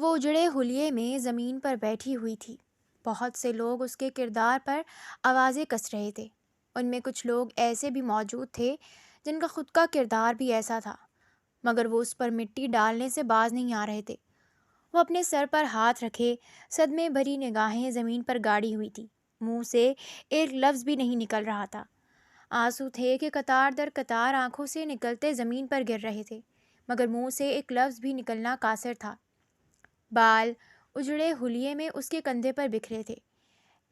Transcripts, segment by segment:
وہ اجڑے حلیے میں زمین پر بیٹھی ہوئی تھی۔ بہت سے لوگ اس کے کردار پر آوازیں کس رہے تھے۔ ان میں کچھ لوگ ایسے بھی موجود تھے جن کا خود کا کردار بھی ایسا تھا، مگر وہ اس پر مٹی ڈالنے سے باز نہیں آ رہے تھے۔ وہ اپنے سر پر ہاتھ رکھے صدمے بھری نگاہیں زمین پر گاڑی ہوئی تھی۔ منہ سے ایک لفظ بھی نہیں نکل رہا تھا۔ آنسو تھے کہ قطار در قطار آنکھوں سے نکلتے زمین پر گر رہے تھے، مگر منہ سے ایک لفظ بھی نکلنا قاصر تھا۔ بال اجڑے حلیے میں اس کے کندھے پر بکھرے تھے۔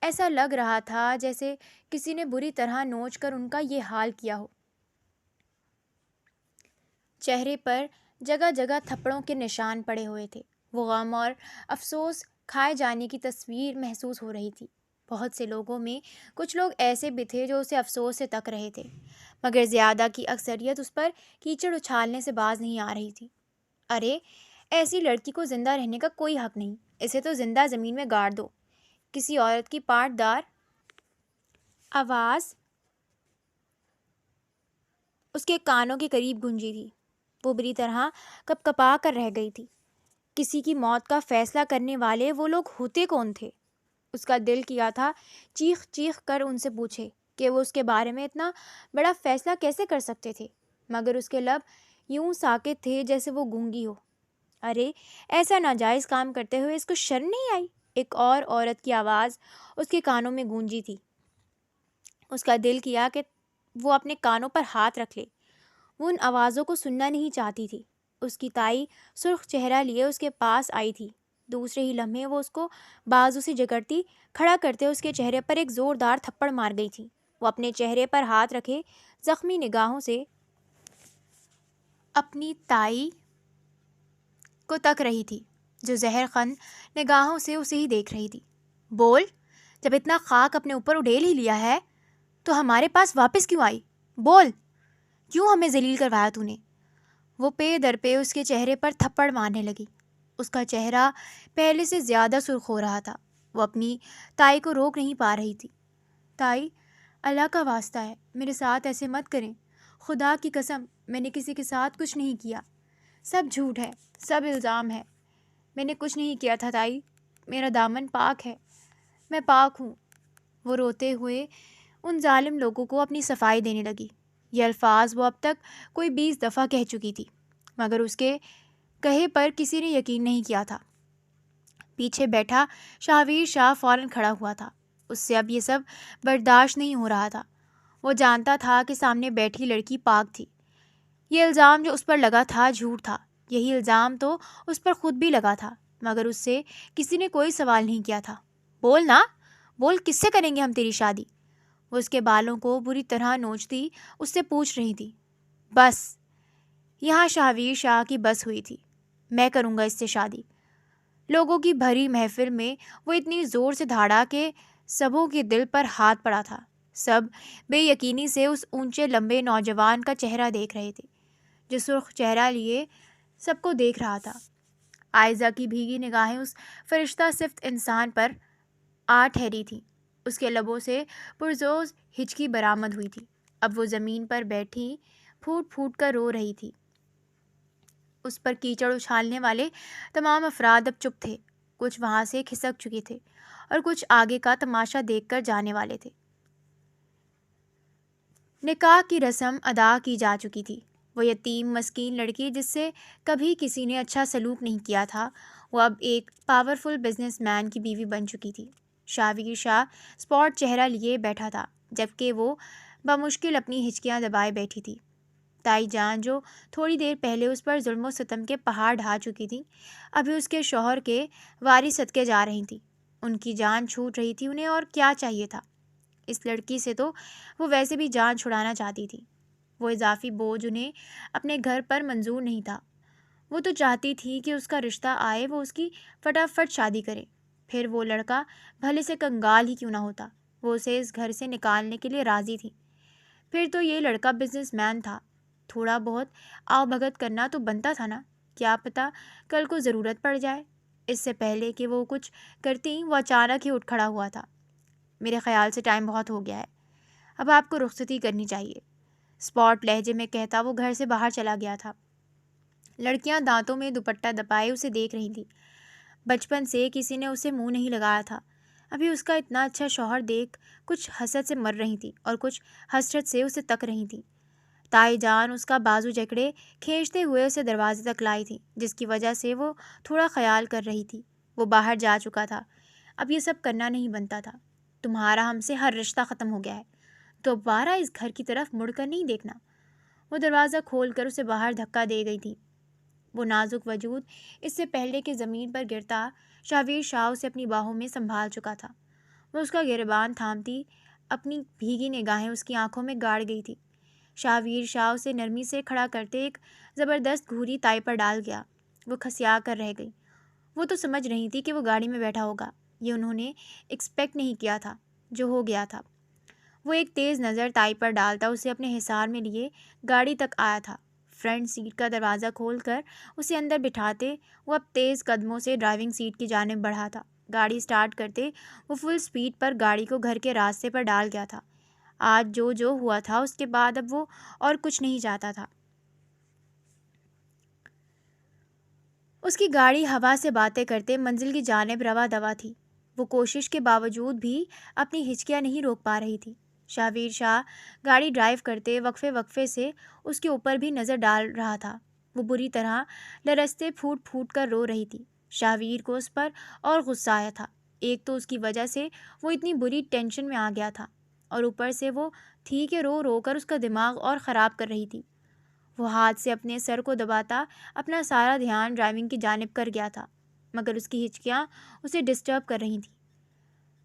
ایسا لگ رہا تھا جیسے کسی نے بری طرح نوچ کر ان کا یہ حال کیا ہو۔ چہرے پر جگہ جگہ تھپڑوں کے نشان پڑے ہوئے تھے۔ وہ غم اور افسوس کھائے جانے کی تصویر محسوس ہو رہی تھی۔ بہت سے لوگوں میں کچھ لوگ ایسے بھی تھے جو اسے افسوس سے تک رہے تھے، مگر زیادہ کی اکثریت اس پر کیچڑ اچھالنے سے باز نہیں آ رہی تھی۔ ارے، ایسی لڑکی کو زندہ رہنے کا کوئی حق نہیں، اسے تو زندہ زمین میں گاڑ دو۔ کسی عورت کی پاٹ دار آواز اس کے کانوں کے قریب گونجی تھی۔ وہ بری طرح کپ کپا کر رہ گئی تھی۔ کسی کی موت کا فیصلہ کرنے والے وہ لوگ ہوتے کون تھے؟ اس کا دل کیا تھا چیخ چیخ کر ان سے پوچھے کہ وہ اس کے بارے میں اتنا بڑا فیصلہ کیسے کر سکتے تھے، مگر اس کے لب یوں ساکت تھے جیسے وہ گونگی ہو۔ ارے، ایسا ناجائز کام کرتے ہوئے اس کو شرم نہیں آئی؟ ایک اور عورت کی آواز اس کے کانوں میں گونجی تھی۔ اس کا دل کیا کہ وہ اپنے کانوں پر ہاتھ رکھ لے۔ وہ ان آوازوں کو سننا نہیں چاہتی تھی۔ اس کی تائی سرخ چہرہ لیے اس کے پاس آئی تھی۔ دوسرے ہی لمحے وہ اس کو بازو سے جکڑتی کھڑا کرتے اس کے چہرے پر ایک زوردار تھپڑ مار گئی تھی۔ وہ اپنے چہرے پر ہاتھ رکھے زخمی نگاہوں سے اپنی تائی کو تک رہی تھی، جو زہر خن نگاہوں سے اسے ہی دیکھ رہی تھی۔ بول، جب اتنا خاک اپنے اوپر اڈیل ہی لیا ہے تو ہمارے پاس واپس کیوں آئی؟ بول، کیوں ہمیں ذلیل کروایا تو نے؟ وہ پے در پے اس کے چہرے پر تھپڑ مارنے لگی۔ اس کا چہرہ پہلے سے زیادہ سرخ ہو رہا تھا۔ وہ اپنی تائی کو روک نہیں پا رہی تھی۔ تائی، اللہ کا واسطہ ہے، میرے ساتھ ایسے مت کریں۔ خدا کی قسم، میں نے کسی کے ساتھ کچھ نہیں کیا۔ سب جھوٹ ہے، سب الزام ہے۔ میں نے کچھ نہیں کیا تھا تائی، میرا دامن پاک ہے، میں پاک ہوں۔ وہ روتے ہوئے ان ظالم لوگوں کو اپنی صفائی دینے لگی۔ یہ الفاظ وہ اب تک کوئی 20 دفعہ کہہ چکی تھی، مگر اس کے کہے پر کسی نے یقین نہیں کیا تھا۔ پیچھے بیٹھا شاہویر شاہ فوراً کھڑا ہوا تھا۔ اس سے اب یہ سب برداشت نہیں ہو رہا تھا۔ وہ جانتا تھا کہ سامنے بیٹھی لڑکی پاک تھی۔ یہ الزام جو اس پر لگا تھا جھوٹ تھا۔ یہی الزام تو اس پر خود بھی لگا تھا، مگر اس سے کسی نے کوئی سوال نہیں کیا تھا۔ بول نا، بول، کس سے کریں گے ہم تیری شادی؟ وہ اس کے بالوں کو بری طرح نوچتی اس سے پوچھ رہی تھی۔ بس، یہاں شاہویر شاہ کی بس ہوئی تھی۔ میں کروں گا اس سے شادی۔ لوگوں کی بھری محفل میں وہ اتنی زور سے دھاڑا کہ سبوں کے دل پر ہاتھ پڑا تھا۔ سب بے یقینی سے اس اونچے لمبے نوجوان کا چہرہ دیکھ رہے تھے، جو سرخ چہرہ لیے سب کو دیکھ رہا تھا۔ عائزہ کی بھیگی نگاہیں اس فرشتہ صفت انسان پر آ ٹھہری تھیں۔ اس کے لبوں سے پرزور ہچکی برآمد ہوئی تھی۔ اب وہ زمین پر بیٹھی پھوٹ پھوٹ کر رو رہی تھی۔ اس پر کیچڑ اچھالنے والے تمام افراد اب چپ تھے۔ کچھ وہاں سے کھسک چکے تھے اور کچھ آگے کا تماشا دیکھ کر جانے والے تھے۔ نکاح کی رسم ادا کی جا چکی تھی۔ وہ یتیم مسکین لڑکی جس سے کبھی کسی نے اچھا سلوک نہیں کیا تھا، وہ اب ایک پاورفل بزنس مین کی بیوی بن چکی تھی۔ شاہویر شاہ اسپاٹ چہرہ لیے بیٹھا تھا، جبکہ وہ بمشکل اپنی ہچکیاں دبائے بیٹھی تھی۔ تائی جان، جو تھوڑی دیر پہلے اس پر ظلم و ستم کے پہاڑ ڈھا چکی تھی، ابھی اس کے شوہر کے واری صدقے جا رہی تھیں۔ ان کی جان چھوٹ رہی تھی، انہیں اور کیا چاہیے تھا؟ اس لڑکی سے تو وہ ویسے بھی جان چھڑانا چاہتی تھی۔ وہ اضافی بوجھ انہیں اپنے گھر پر منظور نہیں تھا۔ وہ تو چاہتی تھی کہ اس کا رشتہ آئے، وہ اس کی فٹافٹ شادی کرے، پھر وہ لڑکا بھلے سے کنگال ہی کیوں نہ ہوتا، وہ اسے اس گھر سے نکالنے کے لیے راضی تھی۔ پھر تو یہ لڑکا بزنس مین تھا، تھوڑا بہت آؤ بھگت کرنا تو بنتا تھا نا؟ کیا پتہ کل کو ضرورت پڑ جائے۔ اس سے پہلے کہ وہ کچھ کرتی، وہ اچانک ہی اٹھ کھڑا ہوا تھا۔ میرے خیال سے ٹائم بہت ہو گیا ہے، اب آپ کو رخصتی کرنی چاہیے، اسپاٹ لہجے میں کہتا وہ گھر سے باہر چلا گیا تھا۔ لڑکیاں دانتوں میں دوپٹہ دبائے اسے دیکھ رہی تھیں۔ بچپن سے کسی نے اسے منہ نہیں لگایا تھا۔ ابھی اس کا اتنا اچھا شوہر دیکھ کچھ حسد سے مر رہی تھی اور کچھ حسرت سے اسے تک رہی تھی۔ تائی جان اس کا بازو جکڑے کھینچتے ہوئے اسے دروازے تک لائی تھی، جس کی وجہ سے وہ تھوڑا خیال کر رہی تھی۔ وہ باہر جا چکا تھا، اب یہ سب کرنا نہیں بنتا تھا۔ تمہارا ہم سے ہر رشتہ ختم ہو گیا ہے، دوبارہ اس گھر کی طرف مڑ کر نہیں دیکھنا۔ وہ دروازہ کھول کر اسے باہر دھکا دے گئی تھی۔ وہ نازک وجود اس سے پہلے کہ زمین پر گرتا، شاویر شاہ اسے اپنی باہوں میں سنبھال چکا تھا۔ وہ اس کا گریبان تھامتی اپنی بھیگی نگاہیں اس کی آنکھوں میں گاڑ گئی تھی۔ شاویر شاہ اسے نرمی سے کھڑا کرتے ایک زبردست گھوری تائی پر ڈال گیا۔ وہ کھسیا کر رہ گئی۔ وہ تو سمجھ رہی تھی کہ وہ گاڑی میں بیٹھا ہوگا، یہ انہوں نے ایکسپیکٹ نہیں کیا تھا جو ہو گیا تھا۔ وہ ایک تیز نظر تائی پر ڈالتا اسے اپنے حصار میں لیے گاڑی تک آیا تھا۔ فرنٹ سیٹ کا دروازہ کھول کر اسے اندر بٹھاتے وہ اب تیز قدموں سے ڈرائیونگ سیٹ کی جانب بڑھا تھا۔ گاڑی سٹارٹ کرتے وہ فل سپیڈ پر گاڑی کو گھر کے راستے پر ڈال گیا تھا۔ آج جو ہوا تھا اس کے بعد اب وہ اور کچھ نہیں چاہتا تھا۔ اس کی گاڑی ہوا سے باتیں کرتے منزل کی جانب رواں دواں تھی۔ وہ کوشش کے باوجود بھی اپنی ہچکیاں نہیں روک پا رہی تھی۔ شاویر شاہ گاڑی ڈرائیو کرتے وقفے وقفے سے اس کے اوپر بھی نظر ڈال رہا تھا۔ وہ بری طرح لرزتے پھوٹ پھوٹ کر رو رہی تھی۔ شاویر کو اس پر اور غصہ آیا تھا۔ ایک تو اس کی وجہ سے وہ اتنی بری ٹینشن میں آ گیا تھا، اور اوپر سے وہ تھی کہ رو رو کر اس کا دماغ اور خراب کر رہی تھی۔ وہ ہاتھ سے اپنے سر کو دباتا اپنا سارا دھیان ڈرائیونگ کی جانب کر گیا تھا، مگر اس کی ہچکیاں اسے ڈسٹرب کر رہی تھیں۔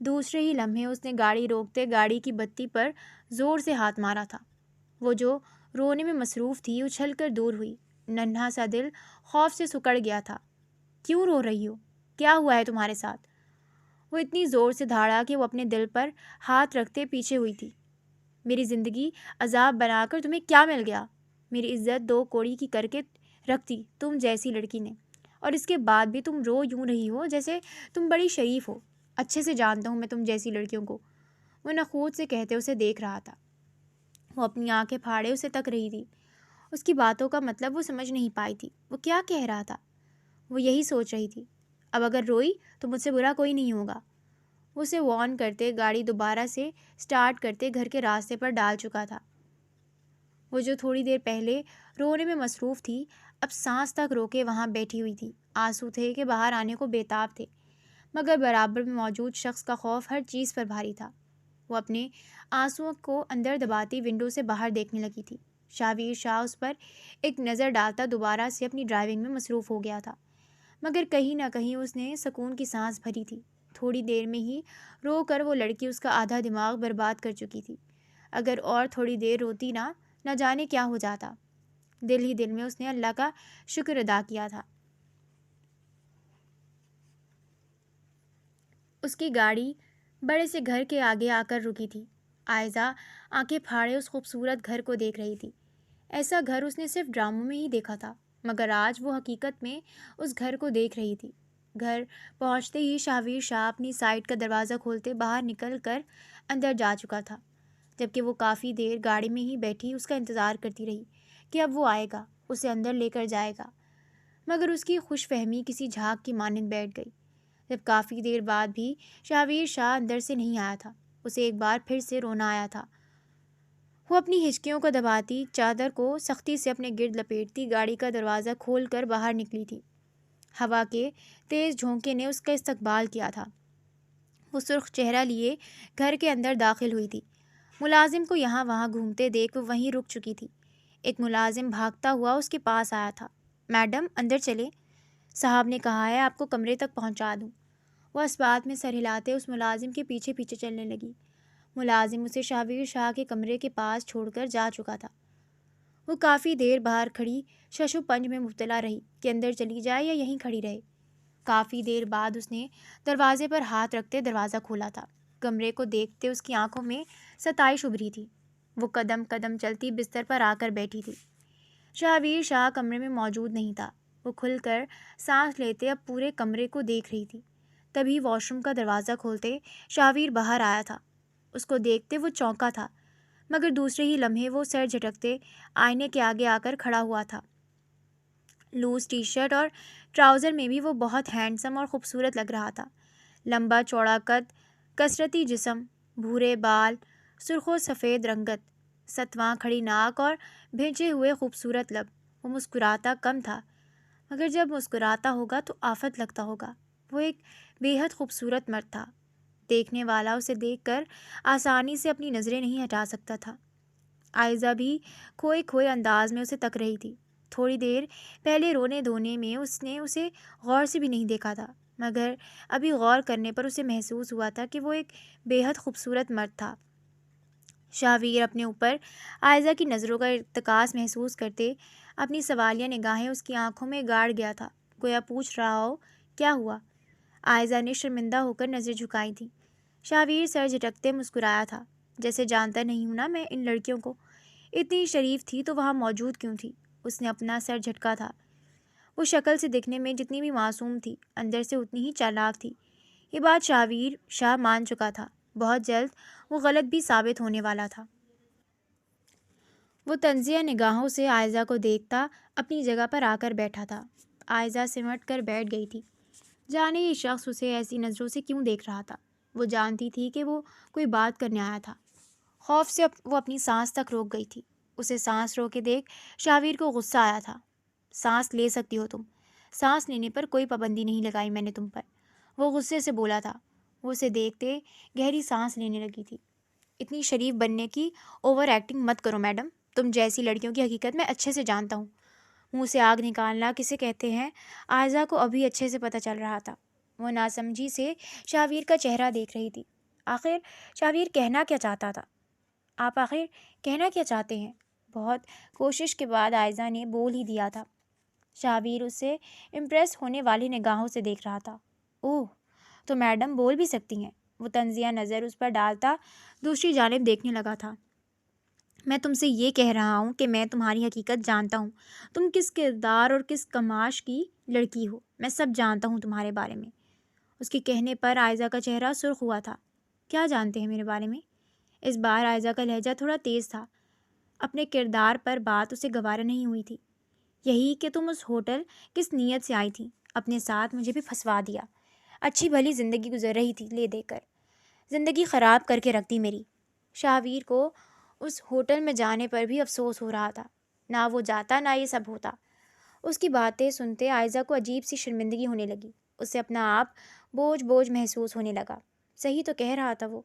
دوسرے ہی لمحے اس نے گاڑی روکتے گاڑی کی بتی پر زور سے ہاتھ مارا تھا۔ وہ جو رونے میں مصروف تھی اچھل کر دور ہوئی۔ ننھا سا دل خوف سے سکڑ گیا تھا۔ کیوں رو رہی ہو؟ کیا ہوا ہے تمہارے ساتھ؟ وہ اتنی زور سے دھاڑا کہ وہ اپنے دل پر ہاتھ رکھتے پیچھے ہوئی تھی۔ میری زندگی عذاب بنا کر تمہیں کیا مل گیا؟ میری عزت دو کوڑی کی کر کے رکھ دی تم جیسی لڑکی نے، اور اس کے بعد بھی تم رو یوں رہی ہو جیسے تم بڑی شریف ہو۔ اچھے سے جانتا ہوں میں تم جیسی لڑکیوں کو، وہ نخوت سے کہتے اسے دیکھ رہا تھا۔ وہ اپنی آنکھیں پھاڑے اسے تک رہی تھی۔ اس کی باتوں کا مطلب وہ سمجھ نہیں پائی تھی۔ وہ کیا کہہ رہا تھا؟ وہ یہی سوچ رہی تھی، اب اگر روئی تو مجھ سے برا کوئی نہیں ہوگا۔ وہ اسے وارن کرتے گاڑی دوبارہ سے سٹارٹ کرتے گھر کے راستے پر ڈال چکا تھا۔ وہ جو تھوڑی دیر پہلے رونے میں مصروف تھی، اب سانس تک روکے وہاں بیٹھی ہوئی تھی۔ آنسو تھے کہ باہر آنے کو بےتاب تھے، مگر برابر میں موجود شخص کا خوف ہر چیز پر بھاری تھا۔ وہ اپنے آنسوؤں کو اندر دباتی ونڈو سے باہر دیکھنے لگی تھی۔ شاویر شاہ اس پر ایک نظر ڈالتا دوبارہ سے اپنی ڈرائیونگ میں مصروف ہو گیا تھا، مگر کہیں نہ کہیں اس نے سکون کی سانس بھری تھی۔ تھوڑی دیر میں ہی رو کر وہ لڑکی اس کا آدھا دماغ برباد کر چکی تھی۔ اگر اور تھوڑی دیر روتی نہ جانے کیا ہو جاتا۔ دل ہی دل میں اس نے اللہ کا شکر ادا کیا تھا۔ اس کی گاڑی بڑے سے گھر کے آگے آ کر رکی تھی۔ عائزہ آنکھیں پھاڑے اس خوبصورت گھر کو دیکھ رہی تھی۔ ایسا گھر اس نے صرف ڈراموں میں ہی دیکھا تھا، مگر آج وہ حقیقت میں اس گھر کو دیکھ رہی تھی۔ گھر پہنچتے ہی شاویر شاہ اپنی سائڈ کا دروازہ کھولتے باہر نکل کر اندر جا چکا تھا، جبکہ وہ کافی دیر گاڑی میں ہی بیٹھی اس کا انتظار کرتی رہی کہ اب وہ آئے گا، اسے اندر لے کر جائے گا، مگر اس کی خوش فہمی کسی جھاگ کی مانند بیٹھ گئی۔ جب کافی دیر بعد بھی شاویر شاہ اندر سے نہیں آیا تھا، اسے ایک بار پھر سے رونا آیا تھا۔ وہ اپنی ہچکیوں کو دباتی چادر کو سختی سے اپنے گرد لپیٹتی گاڑی کا دروازہ کھول کر باہر نکلی تھی۔ ہوا کے تیز جھونکے نے اس کا استقبال کیا تھا۔ وہ سرخ چہرہ لیے گھر کے اندر داخل ہوئی تھی۔ ملازم کو یہاں وہاں گھومتے دیکھ وہ وہیں رک چکی تھی۔ ایک ملازم بھاگتا ہوا اس کے پاس آیا تھا۔ میڈم اندر چلیں، صاحب نے کہا ہے آپ کو کمرے تک پہنچا دوں۔ وہ اس بات میں سر ہلاتے اس ملازم کے پیچھے پیچھے چلنے لگی۔ ملازم اسے شاویر شاہ کے کمرے کے پاس چھوڑ کر جا چکا تھا۔ وہ کافی دیر باہر کھڑی شش و پنج میں مبتلا رہی کہ اندر چلی جائے یا یہیں کھڑی رہے۔ کافی دیر بعد اس نے دروازے پر ہاتھ رکھتے دروازہ کھولا تھا۔ کمرے کو دیکھتے اس کی آنکھوں میں ستائش ابھری تھی۔ وہ قدم قدم چلتی بستر پر آ کر بیٹھی تھی۔ شاویر شاہ کمرے میں موجود نہیں تھا۔ وہ کھل کر سانس لیتے اب پورے کمرے کو دیکھ رہی تھی۔ تبھی واش روم کا دروازہ کھولتے شاویر باہر آیا تھا۔ اس کو دیکھتے وہ چونکا تھا، مگر دوسرے ہی لمحے وہ سر جھٹکتے آئینے کے آگے آ کر کھڑا ہوا تھا۔ لوز ٹی شرٹ اور ٹراؤزر میں بھی وہ بہت ہینڈسم اور خوبصورت لگ رہا تھا۔ لمبا چوڑا قد، کثرتی جسم، بھورے بال، سرخ و سفید رنگت، ستواں کھڑی ناک اور بھیجے ہوئے خوبصورت لب۔ وہ مسکراتا کم تھا، مگر جب مسکراتا ہوگا تو آفت لگتا ہوگا۔ وہ ایک بے حد خوبصورت مرد تھا۔ دیکھنے والا اسے دیکھ کر آسانی سے اپنی نظریں نہیں ہٹا سکتا تھا۔ عائزہ بھی کھوئے کھوئے انداز میں اسے تک رہی تھی۔ تھوڑی دیر پہلے رونے دھونے میں اس نے اسے غور سے بھی نہیں دیکھا تھا، مگر ابھی غور کرنے پر اسے محسوس ہوا تھا کہ وہ ایک بے حد خوبصورت مرد تھا۔ شاہویر اپنے اوپر عائزہ کی نظروں کا ارتکاز محسوس کرتے اپنی سوالیہ نگاہیں اس کی آنکھوں میں گاڑ گیا تھا، گویا پوچھ رہا ہو کیا ہوا۔ عائزہ نے شرمندہ ہو کر نظر جھکائی تھی۔ شاہویر سر جھٹکتے مسکرایا تھا، جیسے جانتا نہیں ہوں نا میں ان لڑکیوں کو، اتنی شریف تھی تو وہاں موجود کیوں تھی۔ اس نے اپنا سر جھٹکا تھا۔ وہ شکل سے دکھنے میں جتنی بھی معصوم تھی، اندر سے اتنی ہی چالاک تھی۔ یہ بات شاہویر شاہ مان چکا تھا۔ بہت جلد وہ غلط بھی ثابت ہونے والا تھا۔ وہ طنزیہ نگاہوں سے عائزہ کو دیکھتا اپنی جگہ پر آ کر بیٹھا تھا۔ عائزہ سمٹ کر بیٹھ گئی تھی۔ جانے یہ شخص اسے ایسی نظروں سے کیوں دیکھ رہا تھا۔ وہ جانتی تھی کہ وہ کوئی بات کرنے آیا تھا۔ خوف سے وہ اپنی سانس تک روک گئی تھی۔ اسے سانس روکے دیکھ شاہویر کو غصہ آیا تھا۔ سانس لے سکتی ہو تم، سانس لینے پر کوئی پابندی نہیں لگائی میں نے تم پر، وہ غصے سے بولا تھا۔ وہ اسے دیکھتے گہری سانس لینے لگی تھی۔ اتنی شریف بننے کی اوور ایکٹنگ مت کرو میڈم، تم جیسی لڑکیوں کی حقیقت میں اچھے سے جانتا ہوں۔ منہ سے آگ نکالنا کسے کہتے ہیں، عائزہ کو ابھی اچھے سے پتہ چل رہا تھا۔ وہ ناسمجھی سے شاہویر کا چہرہ دیکھ رہی تھی۔ آخر شاہویر کہنا کیا چاہتا تھا؟ آپ آخر کہنا کیا چاہتے ہیں؟ بہت کوشش کے بعد عائزہ نے بول ہی دیا تھا۔ شاہویر اس سے امپریس ہونے والی نگاہوں سے دیکھ رہا تھا۔ اوہ، تو میڈم بول بھی سکتی ہیں۔ وہ طنزیہ نظر اس پر ڈالتا دوسری جانب دیکھنے لگا تھا۔ میں تم سے یہ کہہ رہا ہوں کہ میں تمہاری حقیقت جانتا ہوں، تم کس کردار اور کس کماش کی لڑکی ہو، میں سب جانتا ہوں تمہارے بارے میں۔ اس کے کہنے پر عائزہ کا چہرہ سرخ ہوا تھا۔ کیا جانتے ہیں میرے بارے میں؟ اس بار عائزہ کا لہجہ تھوڑا تیز تھا۔ اپنے کردار پر بات اسے گوارا نہیں ہوئی تھی۔ یہی کہ تم اس ہوٹل کس نیت سے آئی تھی، اپنے ساتھ مجھے بھی پھنسوا دیا۔ اچھی بھلی زندگی گزر رہی تھی لے دے کر، زندگی خراب کر کے رکھ دی میری۔ شاہویر کو اس ہوٹل میں جانے پر بھی افسوس ہو رہا تھا۔ نہ وہ جاتا نہ یہ سب ہوتا۔ اس کی باتیں سنتے عائزہ کو عجیب سی شرمندگی ہونے لگی۔ اسے اپنا آپ بوجھ بوجھ محسوس ہونے لگا۔ صحیح تو کہہ رہا تھا وہ،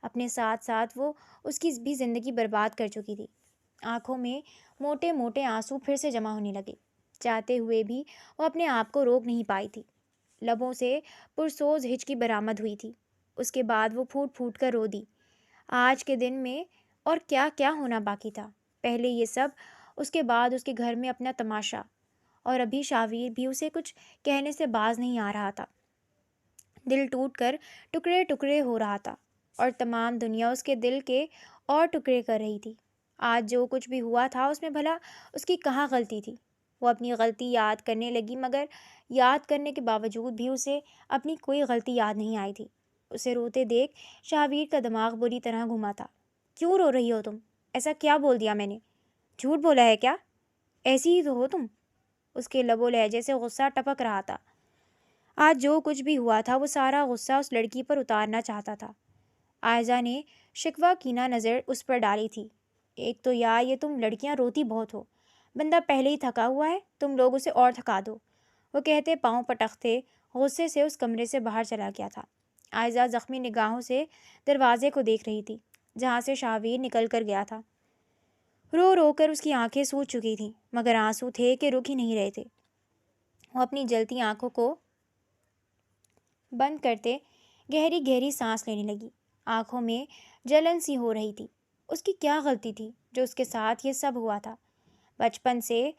اپنے ساتھ ساتھ وہ اس کی بھی زندگی برباد کر چکی تھی۔ آنکھوں میں موٹے موٹے آنسو پھر سے جمع ہونے لگے۔ چاہتے ہوئے بھی وہ اپنے آپ کو روک نہیں پائی تھی۔ لبوں سے پرسوز ہچکی برآمد ہوئی تھی۔ اس کے بعد وہ پھوٹ پھوٹ کر رو دی۔ آج کے دن میں اور کیا کیا ہونا باقی تھا۔ پہلے یہ سب، اس کے بعد اس کے گھر میں اپنا تماشا، اور ابھی شاہویر بھی اسے کچھ کہنے سے باز نہیں آ رہا تھا۔ دل ٹوٹ کر ٹکڑے ٹکڑے ہو رہا تھا، اور تمام دنیا اس کے دل کے اور ٹکڑے کر رہی تھی۔ آج جو کچھ بھی ہوا تھا اس میں بھلا اس کی کہاں غلطی تھی؟ وہ اپنی غلطی یاد کرنے لگی، مگر یاد کرنے کے باوجود بھی اسے اپنی کوئی غلطی یاد نہیں آئی تھی۔ اسے روتے دیکھ شاہویر کا دماغ بری طرح گھما تھا۔ کیوں رو رہی ہو تم؟ ایسا کیا بول دیا میں نے؟ جھوٹ بولا ہے کیا؟ ایسی ہی تو ہو تم۔ اس کے لب و لہجے سے غصہ ٹپک رہا تھا۔ آج جو کچھ بھی ہوا تھا وہ سارا غصہ اس لڑکی پر اتارنا چاہتا تھا۔ عائزہ نے شکوہ کینہ نظر اس پر ڈالی تھی۔ ایک تو یہ تم لڑکیاں روتی بہت ہو، بندہ پہلے ہی تھکا ہوا ہے، تم لوگ اسے اور تھکا دو۔ وہ کہتے پاؤں پٹکتے غصے سے اس کمرے سے باہر چلا گیا تھا۔ عائزہ زخمی نگاہوں سے دروازے کو دیکھ رہی تھی جہاں سے شاہویر نکل کر گیا تھا۔ رو رو کر اس کی آنکھیں سوج چکی تھیں، مگر آنسو تھے کہ رک ہی نہیں رہے تھے۔ وہ اپنی جلتی آنکھوں کو بند کرتے گہری گہری سانس لینے لگی۔ آنکھوں میں جلن سی ہو رہی تھی۔ اس کی کیا غلطی تھی جو اس کے ساتھ یہ سب ہوا تھا؟ بچپن سے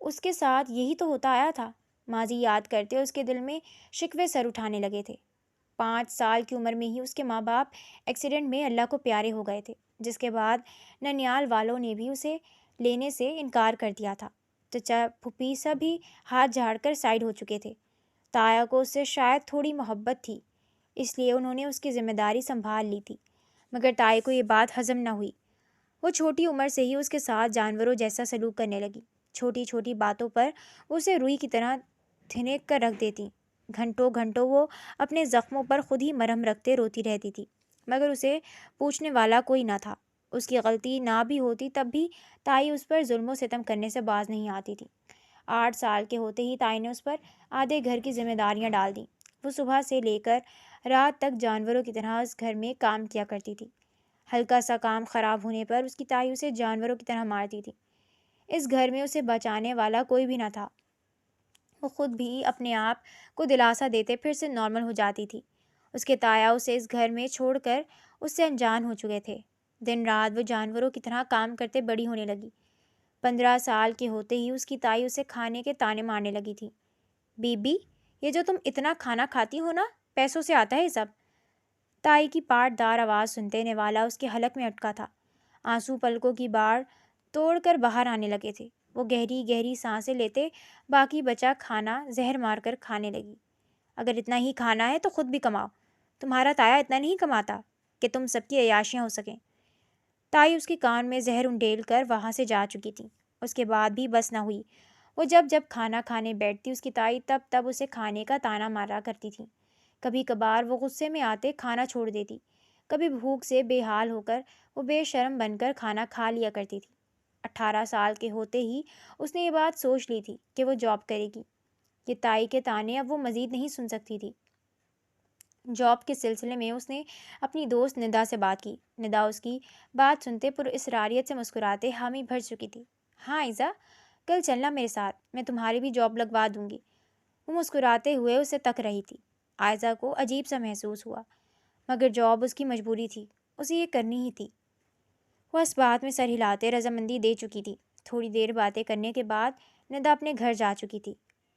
اس کے ساتھ یہی تو ہوتا آیا تھا۔ ماضی یاد کرتے اس کے دل میں شکوے سر اٹھانے لگے تھے۔ 5 سال کی عمر میں ہی اس کے ماں باپ ایکسیڈنٹ میں اللہ کو پیارے ہو گئے تھے، جس کے بعد ننیال والوں نے بھی اسے لینے سے انکار کر دیا تھا۔ چچا پھوپھی سب ہی ہاتھ جھاڑ کر سائڈ ہو چکے تھے۔ تایا کو اس سے شاید تھوڑی محبت تھی، اس لیے انہوں نے اس کی ذمہ داری سنبھال لی تھی، مگر تائی کو یہ بات ہضم نہ ہوئی۔ وہ چھوٹی عمر سے ہی اس کے ساتھ جانوروں جیسا سلوک کرنے لگی۔ چھوٹی چھوٹی باتوں پر وہ اسے روئی کی طرح دھنک کر رکھ دیتی۔ گھنٹوں گھنٹوں وہ اپنے زخموں پر خود ہی مرہم رکھتے روتی رہتی تھی، مگر اسے پوچھنے والا کوئی نہ تھا۔ اس کی غلطی نہ بھی ہوتی تب بھی تائی اس پر ظلم و ستم کرنے سے باز نہیں آتی تھی۔ 8 سال کے ہوتے ہی تائی نے اس پر آدھے گھر کی ذمہ داریاں ڈال دیں۔ وہ صبح سے لے کر رات تک جانوروں کی طرح اس گھر میں کام کیا کرتی تھی۔ ہلکا سا کام خراب ہونے پر اس کی تائی اسے جانوروں کی طرح مارتی تھی۔ اس گھر میں اسے بچانے والا کوئی بھی نہ تھا۔ وہ خود بھی اپنے آپ کو دلاسا دیتے پھر سے نارمل ہو جاتی تھی۔ اس کے تایا اسے اس گھر میں چھوڑ کر اس سے انجان ہو چکے تھے۔ دن رات وہ جانوروں کی طرح کام کرتے بڑی ہونے لگی۔ 15 سال کے ہوتے ہی اس کی تائی اسے کھانے کے طعنے مارنے لگی تھی۔ بی بی، یہ جو تم اتنا کھانا کھاتی ہو نا، پیسوں سے آتا ہے یہ سب؟ تائی کی پاٹ دار آواز سنتے نوالا اس کے حلق میں اٹکا تھا۔ آنسو پلکوں کی باڑ توڑ کر باہر آنے لگے تھے۔ وہ گہری گہری سانسیں لیتے باقی بچا کھانا زہر مار کر کھانے لگی۔ اگر اتنا ہی کھانا ہے تو خود بھی کماؤ، تمہارا تایا اتنا نہیں کماتا کہ تم سب کی عیاشیاں ہو سکیں۔ تائی اس کے کان میں زہر انڈیل کر وہاں سے جا چکی تھی۔ اس کے بعد بھی بس نہ ہوئی۔ وہ جب جب کھانا کھانے بیٹھتی اس کی تائی تب تب اسے کھانے کا طعنہ مارا کرتی تھی۔ کبھی کبھار وہ غصے میں آتے کھانا چھوڑ دیتی، کبھی بھوک سے بے حال ہو کر وہ بے شرم بن کر کھانا کھا لیا کرتی تھی۔ 18 سال کے ہوتے ہی اس نے یہ بات سوچ لی تھی کہ وہ جاب کرے گی۔ یہ تائی کے طعنے اب وہ مزید نہیں سن سکتی تھی۔ جاب کے سلسلے میں اس نے اپنی دوست ندا سے بات کی۔ ندا اس کی بات سنتے پر اسراریت سے مسکراتے حامی بھر چکی تھی۔ ہاں عائزہ، کل چلنا میرے ساتھ، میں تمہاری بھی جاب لگوا دوں گی۔ وہ مسکراتے ہوئے اسے تک رہی تھی۔ عائزہ کو عجیب سا محسوس ہوا، مگر جاب اس کی مجبوری تھی، اسے یہ کرنی ہی تھی۔ وہ اس بات میں سر ہلاتے رضامندی دے چکی تھی۔ تھوڑی دیر باتیں کرنے کے بعد ندا اپنے گھر جا چکی تھی۔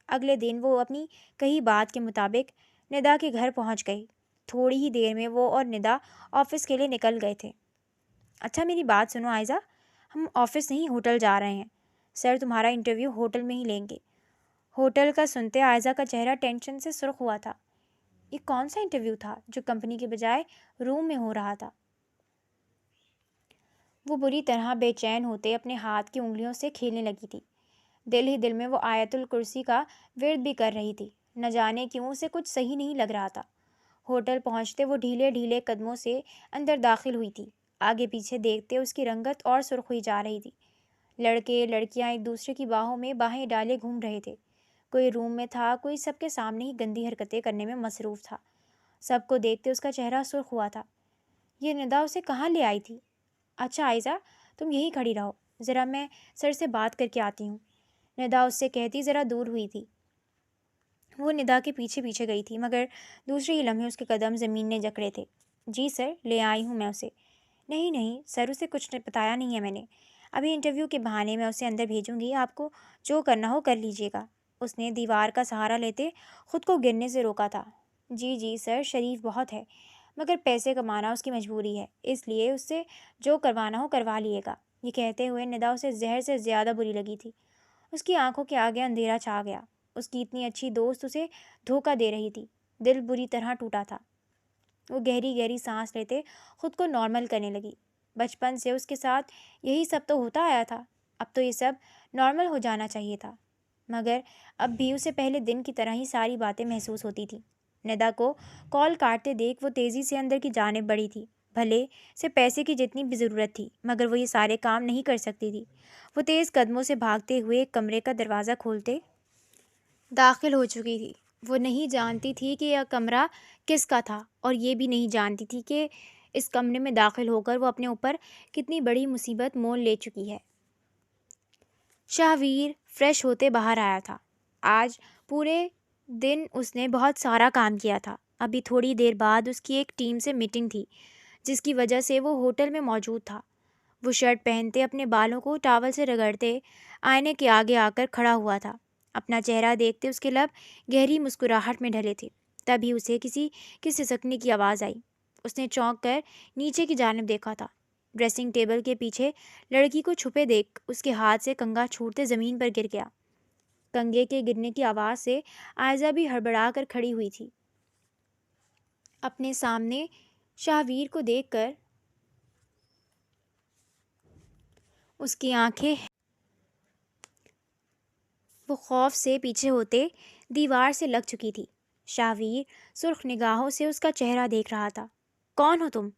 اگلے دن وہ اپنی کہی بات کے مطابق ندا کے گھر پہنچ گئی۔ تھوڑی ہی دیر میں وہ اور ندا آفس کے لیے نکل گئے تھے۔ اچھا میری بات سنو عائزہ، ہم آفس نہیں ہوٹل جا رہے ہیں۔ سر تمہارا انٹرویو ہوٹل میں ہی لیں گے۔ ہوٹل کا سنتے عائزہ کا چہرہ ٹینشن سے سرخ ہوا تھا۔ یہ کون سا انٹرویو تھا جو کمپنی کے بجائے روم میں ہو رہا تھا؟ وہ بری طرح بے چین ہوتے اپنے ہاتھ کی انگلیوں سے کھیلنے لگی تھی۔ دل ہی دل میں وہ آیت الکرسی کا ورد بھی کر رہی تھی۔ نہ جانے کیوں اسے کچھ صحیح نہیں لگ رہا تھا۔ ہوٹل پہنچتے وہ ڈھیلے ڈھیلے قدموں سے اندر داخل ہوئی تھی۔ آگے پیچھے دیکھتے اس کی رنگت اور سرخ ہوئی جا رہی تھی۔ لڑکے لڑکیاں ایک دوسرے کی باہوں میں باہیں ڈالے گھوم رہے تھے۔ کوئی روم میں تھا، کوئی سب کے سامنے ہی گندی حرکتیں کرنے میں مصروف تھا۔ سب کو دیکھتے اس کا چہرہ سرخ ہوا تھا۔ یہ ندا اسے کہاں لے آئی تھی؟ اچھا عائزہ، تم یہیں کھڑی رہو، ذرا میں سر سے بات کر کے آتی ہوں، ندا اس سے کہتی ذرا دور ہوئی تھی۔ وہ ندا کے پیچھے پیچھے گئی تھی، مگر دوسرے ہی لمحے اس کے قدم زمین نے جکڑے تھے۔ جی سر، لے آئی ہوں میں اسے۔ نہیں نہیں سر، اسے کچھ بتایا نہیں ہے میں نے۔ ابھی انٹرویو کے بہانے میں اسے اندر بھیجوں گی، آپ کو جو کرنا ہو کر لیجیے گا۔ اس نے دیوار کا سہارا لیتے خود کو گرنے سے روکا تھا۔ جی جی سر، شریف بہت ہے، مگر پیسے کمانا اس کی مجبوری ہے، اس لیے اس سے جو کروانا ہو کروا لیے گا۔ یہ کہتے ہوئے ندا اسے زہر سے زیادہ بری لگی تھی۔ اس کی آنکھوں کے آگے اندھیرا چھا گیا۔ اس کی اتنی اچھی دوست اسے دھوکہ دے رہی تھی۔ دل بری طرح ٹوٹا تھا۔ وہ گہری گہری سانس لیتے خود کو نارمل کرنے لگی۔ بچپن سے اس کے ساتھ یہی سب تو ہوتا آیا تھا، اب تو یہ سب نارمل ہو جانا چاہیے تھا، مگر اب بھی اسے پہلے دن کی طرح ہی ساری باتیں محسوس ہوتی تھیں۔ ندا کو کال کاٹتے دیکھ وہ تیزی سے اندر کی جانب بڑھی تھی۔ بھلے سے پیسے کی جتنی بھی ضرورت تھی، مگر وہ یہ سارے کام نہیں کر سکتی تھی۔ وہ تیز قدموں سے بھاگتے ہوئے ایک کمرے کا دروازہ کھولتے داخل ہو چکی تھی۔ وہ نہیں جانتی تھی کہ یہ کمرہ کس کا تھا، اور یہ بھی نہیں جانتی تھی کہ اس کمرے میں داخل ہو کر وہ اپنے اوپر کتنی بڑی مصیبت مول لے چکی ہے۔ شاہویر فریش ہوتے باہر آیا تھا۔ آج پورے دن اس نے بہت سارا کام کیا تھا۔ ابھی تھوڑی دیر بعد اس کی ایک ٹیم سے میٹنگ تھی، جس کی وجہ سے وہ ہوٹل میں موجود تھا۔ وہ شرٹ پہنتے اپنے بالوں کو ٹاول سے رگڑتے آئینے کے آگے آ کر کھڑا ہوا تھا۔ اپنا چہرہ دیکھتے اس کے لب گہری مسکراہٹ میں ڈھلے تھے۔ تبھی اسے کسی کے سسکنے کی آواز آئی۔ اس نے چونک کر نیچے کی جانب دیکھا تھا۔ ڈریسنگ ٹیبل کے پیچھے لڑکی کو چھپے دیکھ اس کے ہاتھ سے کنگا چھوٹتے زمین پر گر گیا۔ کنگے کے گرنے کی آواز سے عائزہ بھی ہڑبڑا کر کھڑی ہوئی تھی۔ اپنے سامنے شاہویر کو دیکھ کر اس کی آنکھیں وہ خوف سے پیچھے ہوتے دیوار سے لگ چکی تھی۔ شاہویر سرخ نگاہوں سے اس کا چہرہ دیکھ رہا تھا۔ کون ہو تم؟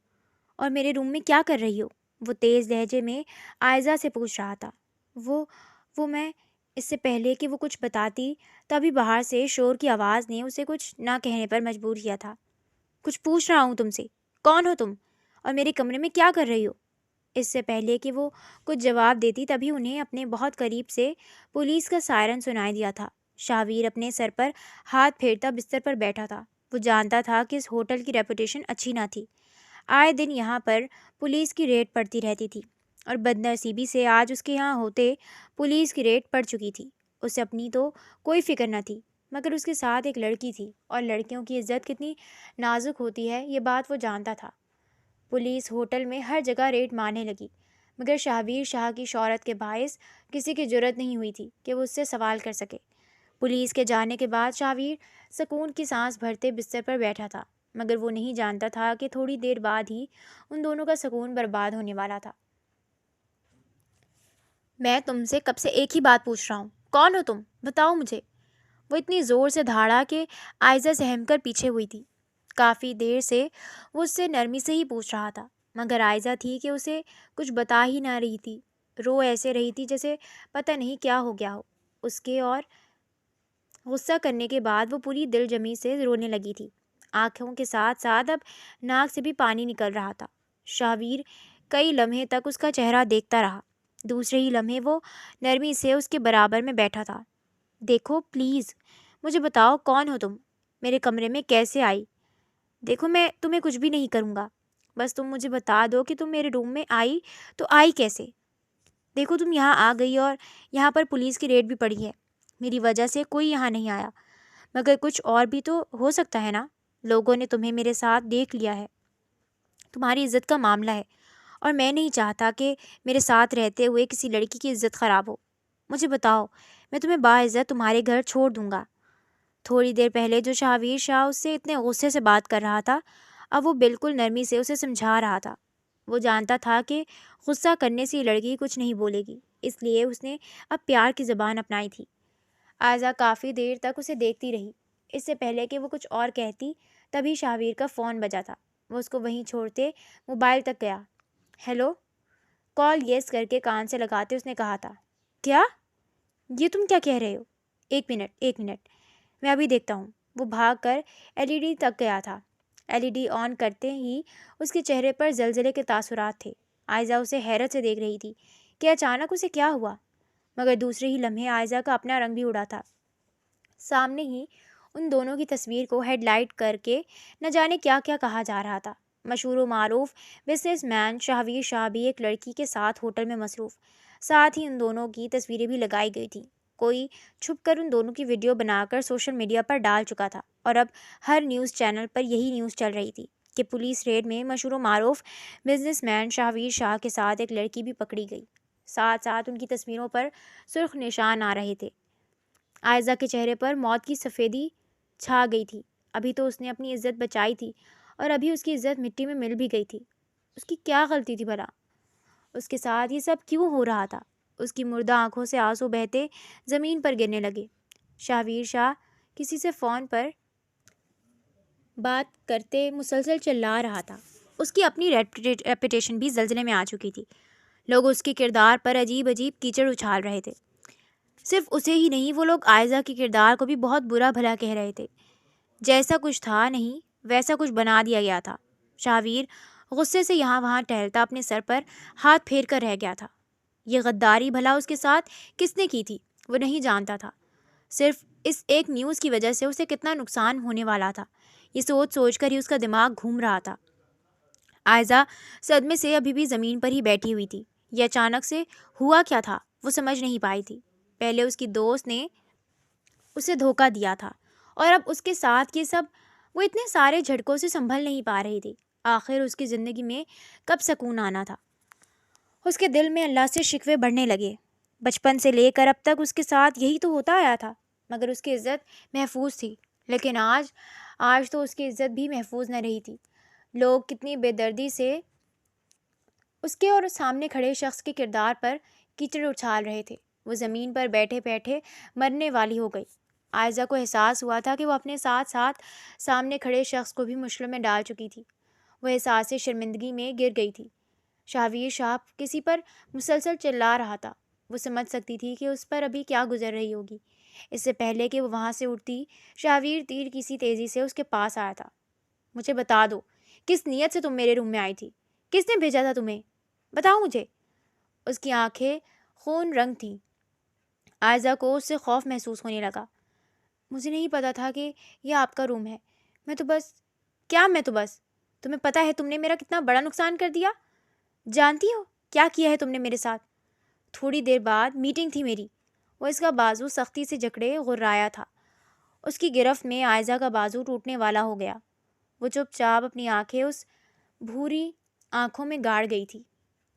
اور میرے روم میں کیا کر رہی ہو؟ وہ تیز لہجے میں عائزہ سے پوچھ رہا تھا۔ وہ میں اس سے پہلے کہ وہ کچھ بتاتی تبھی باہر سے شور کی آواز نے اسے کچھ نہ کہنے پر مجبور کیا تھا۔ کچھ پوچھ رہا ہوں تم سے، کون ہو تم اور میرے کمرے میں کیا کر رہی ہو؟ اس سے پہلے کہ وہ کچھ جواب دیتی تبھی انہیں اپنے بہت قریب سے پولیس کا سائرن سنائی دیا تھا۔ شاہویر اپنے سر پر ہاتھ پھیرتا بستر پر بیٹھا تھا۔ وہ جانتا تھا کہ اس ہوٹل کی ریپوٹیشن اچھی نہ تھی۔ آئے دن یہاں پر پولیس کی ریڈ پڑتی رہتی تھی اور بدنصیبی سے آج اس کے یہاں ہوتے پولیس کی ریڈ پڑ چکی تھی۔ اسے اپنی تو کوئی فکر نہ تھی، مگر اس کے ساتھ ایک لڑکی تھی اور لڑکیوں کی عزت کتنی نازک ہوتی ہے یہ بات وہ جانتا تھا۔ پولیس ہوٹل میں ہر جگہ ریڈ مارنے لگی، مگر شاہویر شاہ کی شہرت کے باعث کسی کی جرأت نہیں ہوئی تھی کہ وہ اس سے سوال کر سکے۔ پولیس کے جانے کے بعد شاہویر سکون کی سانس بھرتے بستر پر بیٹھا تھا، مگر وہ نہیں جانتا تھا کہ تھوڑی دیر بعد ہی ان دونوں کا سکون برباد ہونے والا تھا۔ میں تم سے کب سے ایک ہی بات پوچھ رہا ہوں، کون ہو تم؟ بتاؤ مجھے۔ وہ اتنی زور سے دھاڑا کہ عائزہ سہم کر پیچھے ہوئی تھی۔ کافی دیر سے وہ اس سے نرمی سے ہی پوچھ رہا تھا، مگر عائزہ تھی کہ اسے کچھ بتا ہی نہ رہی تھی۔ رو ایسے رہی تھی جیسے پتہ نہیں کیا ہو گیا ہو اس کے، اور غصہ کرنے کے بعد وہ پوری دل جمی سے رونے لگی تھی۔ آنکھوں کے ساتھ ساتھ اب ناک سے بھی پانی نکل رہا تھا۔ شاہویر کئی لمحے تک اس کا چہرہ دیکھتا رہا۔ دوسرے ہی لمحے وہ نرمی سے اس کے برابر میں بیٹھا تھا۔ دیکھو پلیز مجھے بتاؤ، کون ہو تم؟ میرے کمرے میں کیسے آئی؟ دیکھو میں تمہیں کچھ بھی نہیں کروں گا، بس تم مجھے بتا دو کہ تم میرے روم میں آئی تو آئی کیسے؟ دیکھو تم یہاں آ گئی اور یہاں پر پولیس کی ریڈ بھی پڑی ہے، میری وجہ سے کوئی یہاں نہیں آیا، مگر کچھ اور بھی تو ہو سکتا ہے نا؟ لوگوں نے تمہیں میرے ساتھ دیکھ لیا ہے، تمہاری عزت کا معاملہ ہے اور میں نہیں چاہتا کہ میرے ساتھ رہتے ہوئے کسی لڑکی کی عزت خراب ہو۔ مجھے بتاؤ، میں تمہیں باعزت تمہارے گھر چھوڑ دوں گا۔ تھوڑی دیر پہلے جو شاہویر شاہ اس سے اتنے غصے سے بات کر رہا تھا، اب وہ بالکل نرمی سے اسے سمجھا رہا تھا۔ وہ جانتا تھا کہ غصہ کرنے سے یہ لڑکی کچھ نہیں بولے گی، اس لیے اس نے اب پیار کی زبان اپنائی تھی۔ عائزہ کافی دیر تک اسے دیکھتی رہی۔ اس سے پہلے کہ وہ کچھ اور کہتی تبھی شاہویر کا فون بجا تھا۔ وہ اس کو وہیں چھوڑتے موبائل تک گیا۔ ہیلو، کال یس کر کے کان سے لگاتے اس نے کہا تھا۔ کیا؟ یہ تم کیا کہہ رہے ہو؟ ایک منٹ میں ابھی دیکھتا ہوں۔ وہ بھاگ کر LED تک گیا تھا۔ LED آن کرتے ہی اس کے چہرے پر زلزلے کے تاثرات تھے۔ عائزہ اسے حیرت سے دیکھ رہی تھی کہ اچانک اسے کیا ہوا، مگر دوسرے ہی لمحے عائزہ کا اپنا رنگ بھی اڑا تھا۔ سامنے ہی ان دونوں کی تصویر کو ہیڈ لائٹ کر کے نہ جانے کیا کیا کہا جا رہا تھا۔ مشہور و معروف بزنس مین شاہویر شاہ بھی ایک لڑکی کے ساتھ ہوٹل میں مصروف، ساتھ ہی ان دونوں کی تصویریں بھی لگائی گئی تھیں۔ کوئی چھپ کر ان دونوں کی ویڈیو بنا کر سوشل میڈیا پر ڈال چکا تھا، اور اب ہر نیوز چینل پر یہی نیوز چل رہی تھی کہ پولیس ریڈ میں مشہور و معروف بزنس مین شاہویر شاہ کے ساتھ ایک لڑکی بھی پکڑی گئی۔ ساتھ ساتھ ان کی تصویروں پر سرخ نشان آ رہے تھے۔ عائزہ کے چہرے پر موت کی سفیدی چھا گئی تھی۔ ابھی تو اس نے اپنی عزت بچائی تھی اور ابھی اس کی عزت مٹی میں مل بھی گئی تھی۔ اس کی کیا غلطی تھی بھلا؟ اس کے ساتھ یہ سب کیوں ہو رہا تھا؟ اس کی مردہ آنکھوں سے آنسو بہتے زمین پر گرنے لگے۔ شاہویر شاہ کسی سے فون پر بات کرتے مسلسل چلا رہا تھا۔ اس کی اپنی ریپوٹیشن بھی زلزلے میں آ چکی تھی۔ لوگ اس کے کردار پر عجیب عجیب کیچڑ اچھال رہے تھے۔ صرف اسے ہی نہیں، وہ لوگ عائزہ کے کردار کو بھی بہت برا بھلا کہہ رہے تھے۔ جیسا کچھ تھا نہیں ویسا کچھ بنا دیا گیا تھا۔ شاہویر غصے سے یہاں وہاں ٹہلتا اپنے سر پر ہاتھ پھیر کر رہ گیا تھا۔ یہ غداری بھلا اس کے ساتھ کس نے کی تھی وہ نہیں جانتا تھا۔ صرف اس ایک نیوز کی وجہ سے اسے کتنا نقصان ہونے والا تھا، یہ سوچ سوچ کر ہی اس کا دماغ گھوم رہا تھا۔ عائزہ صدمے سے ابھی بھی زمین پر ہی بیٹھی ہوئی تھی۔ یہ اچانک سے ہوا کیا تھا وہ سمجھ نہیں پائی تھی۔ پہلے اس کی دوست نے اسے دھوکہ دیا تھا، اور اب اس کے ساتھ یہ سب۔ وہ اتنے سارے جھٹکوں سے سنبھل نہیں پا رہی تھی۔ آخر اس کی زندگی میں کب سکون آنا تھا؟ اس کے دل میں اللہ سے شکوے بڑھنے لگے۔ بچپن سے لے کر اب تک اس کے ساتھ یہی تو ہوتا آیا تھا، مگر اس کی عزت محفوظ تھی۔ لیکن آج تو اس کی عزت بھی محفوظ نہ رہی تھی۔ لوگ کتنی بے دردی سے اس کے اور سامنے کھڑے شخص کے کردار پر کیچڑ اچھال رہے تھے۔ وہ زمین پر بیٹھے بیٹھے مرنے والی ہو گئی۔ عائزہ کو احساس ہوا تھا کہ وہ اپنے ساتھ ساتھ سامنے کھڑے شخص کو بھی مشکل میں ڈال چکی تھی۔ وہ احساس شرمندگی میں گر گئی تھی۔ شاہویر شاہ کسی پر مسلسل چلا رہا تھا۔ وہ سمجھ سکتی تھی کہ اس پر ابھی کیا گزر رہی ہوگی۔ اس سے پہلے کہ وہ وہاں سے اٹھتی، شاہویر تیر کسی تیزی سے اس کے پاس آیا تھا۔ مجھے بتا دو، کس نیت سے تم میرے روم میں آئی تھی؟ کس نے بھیجا تھا تمہیں؟ بتاؤ مجھے۔ اس کی آنکھیں خون رنگ تھیں۔ عائزہ کو اس سے خوف محسوس ہونے لگا۔ مجھے نہیں پتا تھا کہ یہ آپ کا روم ہے۔ میں تو بس تمہیں پتا ہے تم نے میرا کتنا بڑا نقصان کر دیا؟ جانتی ہو کیا کیا ہے تم نے میرے ساتھ؟ تھوڑی دیر بعد میٹنگ تھی میری۔ وہ اس کا بازو سختی سے جکڑے غرایا تھا۔ اس کی گرفت میں عائزہ کا بازو ٹوٹنے والا ہو گیا۔ وہ چپ چاپ اپنی آنکھیں اس بھوری آنکھوں میں گاڑ گئی تھی۔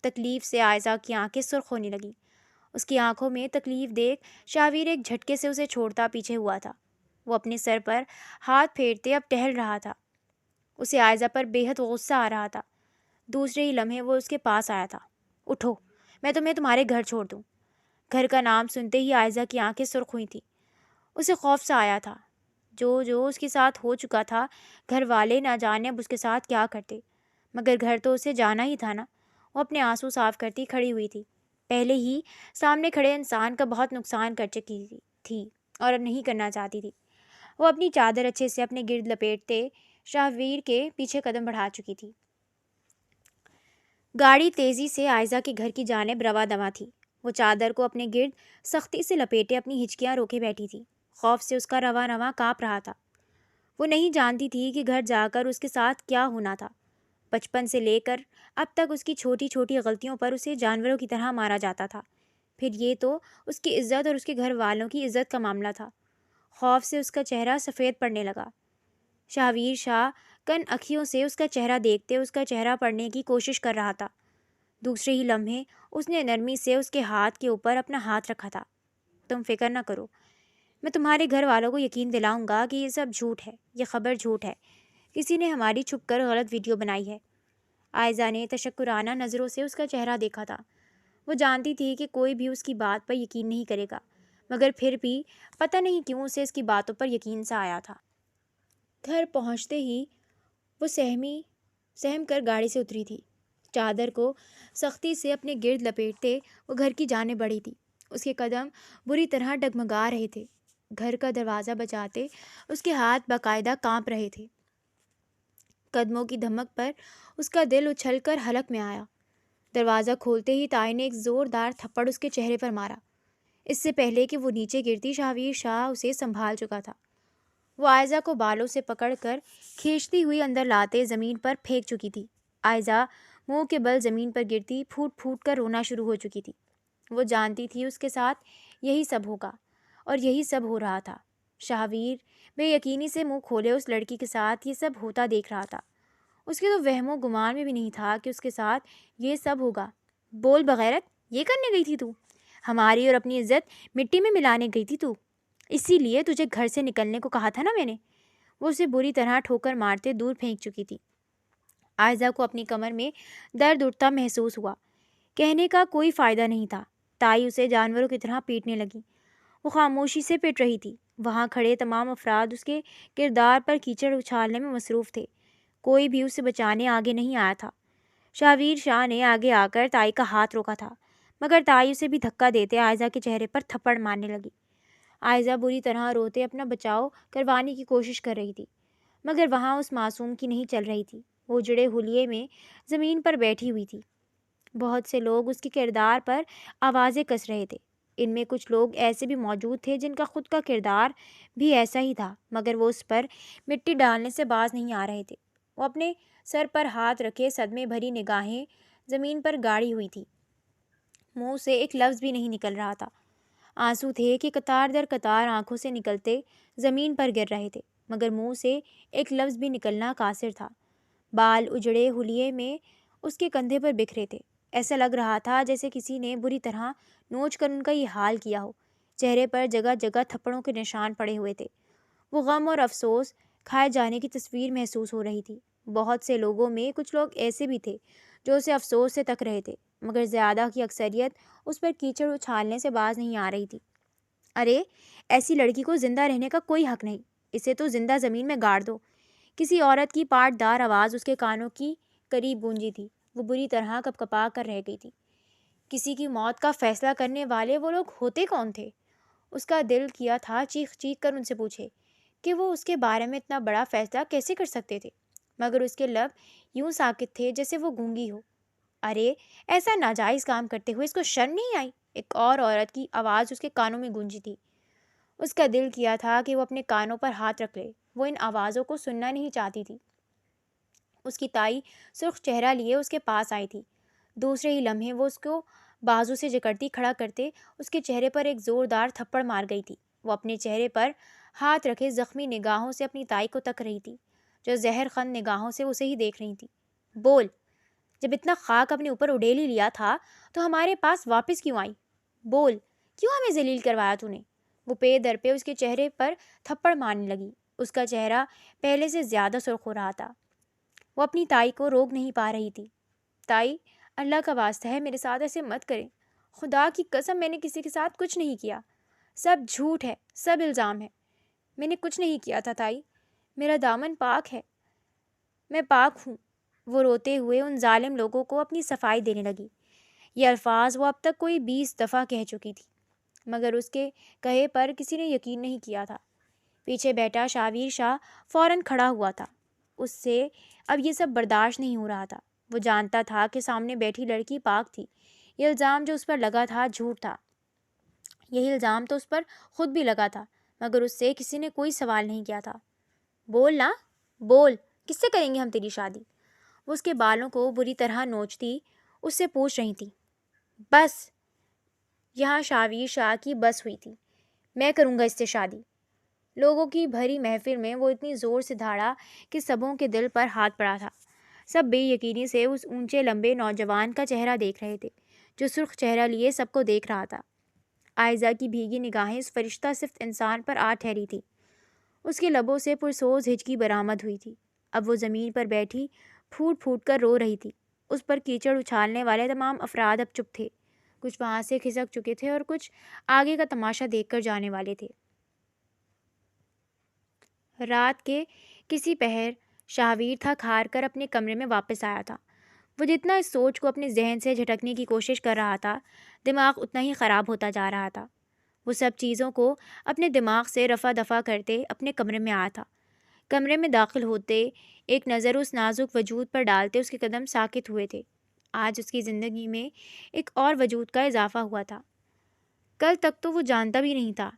تکلیف سے عائزہ کی آنکھیں سرخ ہونے لگیں۔ اس کی آنکھوں میں تکلیف دیکھ شاہویر ایک جھٹکے سے اسے چھوڑتا پیچھے ہوا تھا۔ وہ اپنے سر پر ہاتھ پھیرتے اب ٹہل رہا تھا۔ اسے عائزہ پر بے حد غصہ آ رہا تھا۔ دوسرے ہی لمحے وہ اس کے پاس آیا تھا۔ اٹھو، میں تمہیں تمہارے گھر چھوڑ دوں۔ گھر کا نام سنتے ہی عائزہ کی آنکھیں سرخ ہوئی تھیں۔ اسے خوف سا آیا تھا۔ جو اس کے ساتھ ہو چکا تھا، گھر والے نہ جانے اب اس کے ساتھ کیا کرتے، مگر گھر تو اسے جانا ہی تھا نا۔ وہ اپنے آنسو صاف کرتی کھڑی ہوئی تھی۔ پہلے ہی سامنے کھڑے انسان کا بہت نقصان کر چکی تھی اور نہیں کرنا چاہتی تھی۔ وہ اپنی چادر اچھے سے اپنے گرد لپیٹتے شاہویر کے پیچھے قدم بڑھا چکی تھی۔ گاڑی تیزی سے عائزہ کے گھر کی جانب رواں دواں تھی۔ وہ چادر کو اپنے گرد سختی سے لپیٹے اپنی ہچکیاں روکے بیٹھی تھی۔ خوف سے اس کا رواں رواں کانپ رہا تھا۔ وہ نہیں جانتی تھی کہ گھر جا کر اس کے ساتھ کیا ہونا تھا۔ بچپن سے لے کر اب تک اس کی چھوٹی چھوٹی غلطیوں پر اسے جانوروں کی طرح مارا جاتا تھا۔ پھر یہ تو اس کی عزت اور اس کے گھر والوں کی عزت کا معاملہ تھا۔ خوف سے اس کا چہرہ سفید پڑنے لگا۔ شاہویر شاہ کن اکھیوں سے اس کا چہرہ دیکھتے اس کا چہرہ پڑھنے کی کوشش کر رہا تھا۔ دوسرے ہی لمحے اس نے نرمی سے اس کے ہاتھ کے اوپر اپنا ہاتھ رکھا تھا۔ تم فکر نہ کرو، میں تمہارے گھر والوں کو یقین دلاؤں گا کہ یہ سب جھوٹ ہے، یہ خبر جھوٹ ہے۔ کسی نے ہماری چھپ کر غلط ویڈیو بنائی ہے۔ عائزہ نے تشکرانہ نظروں سے اس کا چہرہ دیکھا تھا۔ وہ جانتی تھی کہ کوئی بھی اس کی بات پر یقین نہیں کرے گا، مگر پھر بھی پتہ نہیں کیوں اسے اس کی باتوں پر یقین سا آیا تھا۔ گھر پہنچتے ہی وہ سہم کر گاڑی سے اتری تھی۔ چادر کو سختی سے اپنے گرد لپیٹتے وہ گھر کی جانب بڑھی تھی۔ اس کے قدم بری طرح ڈگمگا رہے تھے۔ گھر کا دروازہ بجاتے اس کے ہاتھ باقاعدہ کانپ رہے تھے۔ قدموں کی دھمک پر اس کا دل اچھل کر حلق میں آیا۔ دروازہ کھولتے ہی تائی نے ایک زوردار تھپڑ اس کے چہرے پر مارا۔ اس سے پہلے کہ وہ نیچے گرتی، شاہویر شاہ اسے سنبھال چکا تھا۔ وہ عائزہ کو بالوں سے پکڑ کر کھینچتی ہوئی اندر لاتے زمین پر پھینک چکی تھی۔ عائزہ منہ کے بل زمین پر گرتی پھوٹ پھوٹ کر رونا شروع ہو چکی تھی۔ وہ جانتی تھی اس کے ساتھ یہی سب ہوگا، اور یہی سب ہو رہا تھا۔ شاہویر بے یقینی سے منہ کھولے اس لڑکی کے ساتھ یہ سب ہوتا دیکھ رہا تھا۔ اس کے تو وہم و گمان میں بھی نہیں تھا کہ اس کے ساتھ یہ سب ہوگا۔ بول بغیرت، یہ کرنے گئی تھی تو؟ ہماری اور اپنی عزت مٹی میں ملانے گئی تھی تو؟ اسی لیے تجھے گھر سے نکلنے کو کہا تھا نا میں نے۔ وہ اسے بری طرح ٹھوکر مارتے دور پھینک چکی تھی۔ عائزہ کو اپنی کمر میں درد اٹھتا محسوس ہوا۔ کہنے کا کوئی فائدہ نہیں تھا۔ تائی اسے جانوروں کی طرح پیٹنے لگی۔ وہ خاموشی سے پٹ رہی تھی۔ وہاں کھڑے تمام افراد اس کے کردار پر کیچڑ اچھالنے میں مصروف تھے۔ کوئی بھی اسے بچانے آگے نہیں آیا تھا۔ شاہویر شاہ نے آگے آ کر تائی کا ہاتھ روکا تھا، مگر تائی اسے بھی دھکا دیتے عائزہ کے چہرے پر تھپڑ مارنے لگی۔ عائزہ بری طرح روتے اپنا بچاؤ کروانے کی کوشش کر رہی تھی، مگر وہاں اس معصوم کی نہیں چل رہی تھی۔ وہ اجڑے حلیے میں زمین پر بیٹھی ہوئی تھی۔ بہت سے لوگ اس کے کردار پر آوازیں کس رہے تھے۔ ان میں کچھ لوگ ایسے بھی موجود تھے جن کا خود کا کردار بھی ایسا ہی تھا، مگر وہ اس پر مٹی ڈالنے سے باز نہیں آ رہے تھے۔ وہ اپنے سر پر ہاتھ رکھے صدمے بھری نگاہیں زمین پر گاڑی ہوئی تھی۔ منہ سے ایک لفظ بھی نہیں نکل رہا تھا۔ آنسو تھے کہ قطار در قطار آنکھوں سے نکلتے زمین پر گر رہے تھے، مگر منہ سے ایک لفظ بھی نکلنا قاصر تھا۔ بال اجڑے حلیے میں اس کے کندھے پر بکھرے تھے۔ ایسا لگ رہا تھا جیسے کسی نے بری طرح نوچ کر ان کا یہ حال کیا ہو۔ چہرے پر جگہ جگہ تھپڑوں کے نشان پڑے ہوئے تھے۔ وہ غم اور افسوس کھائے جانے کی تصویر محسوس ہو رہی تھی۔ بہت سے لوگوں میں کچھ لوگ ایسے بھی تھے جو اسے افسوس سے تک رہے تھے۔ مگر زیادہ کی اکثریت اس پر کیچڑ اچھالنے سے باز نہیں آ رہی تھی۔ ارے ایسی لڑکی کو زندہ رہنے کا کوئی حق نہیں، اسے تو زندہ زمین میں گاڑ دو۔ کسی عورت کی پاٹ دار آواز اس کے کانوں کی قریب گونجی تھی۔ وہ بری طرح کپکپا کر رہ گئی تھی۔ کسی کی موت کا فیصلہ کرنے والے وہ لوگ ہوتے کون تھے؟ اس کا دل کیا تھا چیخ چیخ کر ان سے پوچھے کہ وہ اس کے بارے میں اتنا بڑا فیصلہ کیسے کر سکتے تھے، مگر اس کے لب یوں ساکت تھے جیسے وہ گونگی ہو۔ ارے ایسا ناجائز کام کرتے ہوئے اس کو شرم نہیں آئی؟ ایک اور عورت کی آواز اس کے کانوں میں گونجی تھی۔ اس کا دل کیا تھا کہ وہ اپنے کانوں پر ہاتھ رکھ لے، وہ ان آوازوں کو سننا نہیں چاہتی تھی۔ اس کی تائی سرخ چہرہ لیے اس کے پاس آئی تھی۔ دوسرے ہی لمحے وہ اس کو بازو سے جکڑتی کھڑا کرتے اس کے چہرے پر ایک زوردار تھپڑ مار گئی تھی۔ وہ اپنے چہرے پر ہاتھ رکھے زخمی نگاہوں سے اپنی تائی کو تک رہی تھی، جو زہر خند نگاہوں سے اسے ہی دیکھ رہی تھی۔ بول، جب اتنا خاک اپنے اوپر اڈیل ہی لیا تھا تو ہمارے پاس واپس کیوں آئی؟ بول، کیوں ہمیں ذلیل کروایا تو نے؟ وہ پے در پہ اس کے چہرے پر تھپڑ مارنے لگی۔ اس کا چہرہ پہلے سے زیادہ سرخ ہو رہا تھا۔ وہ اپنی تائی کو روک نہیں پا رہی تھی۔ تائی، اللہ کا واسطہ ہے میرے ساتھ ایسے مت کریں، خدا کی قسم میں نے کسی کے ساتھ کچھ نہیں کیا، سب جھوٹ ہے، سب الزام ہے، میں نے کچھ نہیں کیا تھا تائی، میرا دامن پاک ہے، میں پاک ہوں۔ وہ روتے ہوئے ان ظالم لوگوں کو اپنی صفائی دینے لگی۔ یہ الفاظ وہ اب تک کوئی 20 دفعہ کہہ چکی تھی، مگر اس کے کہے پر کسی نے یقین نہیں کیا تھا۔ پیچھے بیٹھا شاویر شاہ فوراً کھڑا ہوا تھا۔ اس سے اب یہ سب برداشت نہیں ہو رہا تھا۔ وہ جانتا تھا کہ سامنے بیٹھی لڑکی پاک تھی۔ یہ الزام جو اس پر لگا تھا جھوٹ تھا۔ یہی الزام تو اس پر خود بھی لگا تھا، مگر اس سے کسی نے کوئی سوال نہیں کیا تھا۔ بول نا، بول، کس سے کریں گے ہم تیری شادی؟ وہ اس کے بالوں کو بری طرح نوچتی اس سے پوچھ رہی تھی۔ بس، یہاں شاویر شاہ کی بس ہوئی تھی۔ میں کروں گا اس سے شادی۔ لوگوں کی بھری محفل میں وہ اتنی زور سے دھاڑا کہ سبوں کے دل پر ہاتھ پڑا تھا۔ سب بے یقینی سے اس اونچے لمبے نوجوان کا چہرہ دیکھ رہے تھے، جو سرخ چہرہ لیے سب کو دیکھ رہا تھا۔ عائزہ کی بھیگی نگاہیں اس فرشتہ صفت انسان پر آ ٹھہری تھی۔ اس کے لبوں سے پرسوز ہچکی برآمد ہوئی تھی۔ اب وہ زمین پر بیٹھی پھوٹ پھوٹ کر رو رہی تھی۔ اس پر کیچڑ اچھالنے والے تمام افراد اب چپ تھے۔ کچھ وہاں سے کھسک چکے تھے اور کچھ آگے کا تماشا دیکھ کر جانے والے تھے۔ رات کے کسی پہر شاویر تھک ہار کر اپنے کمرے میں واپس آیا تھا۔ وہ جتنا اس سوچ کو اپنے ذہن سے جھٹکنے کی کوشش کر رہا تھا، دماغ اتنا ہی خراب ہوتا جا رہا تھا۔ وہ سب چیزوں کو اپنے دماغ سے رفع دفع کرتے اپنے کمرے میں آیا تھا۔ کمرے میں داخل ہوتے ایک نظر اس نازک وجود پر ڈالتے اس کے قدم ساکت ہوئے تھے۔ آج اس کی زندگی میں ایک اور وجود کا اضافہ ہوا تھا۔ کل تک تو وہ جانتا بھی نہیں تھا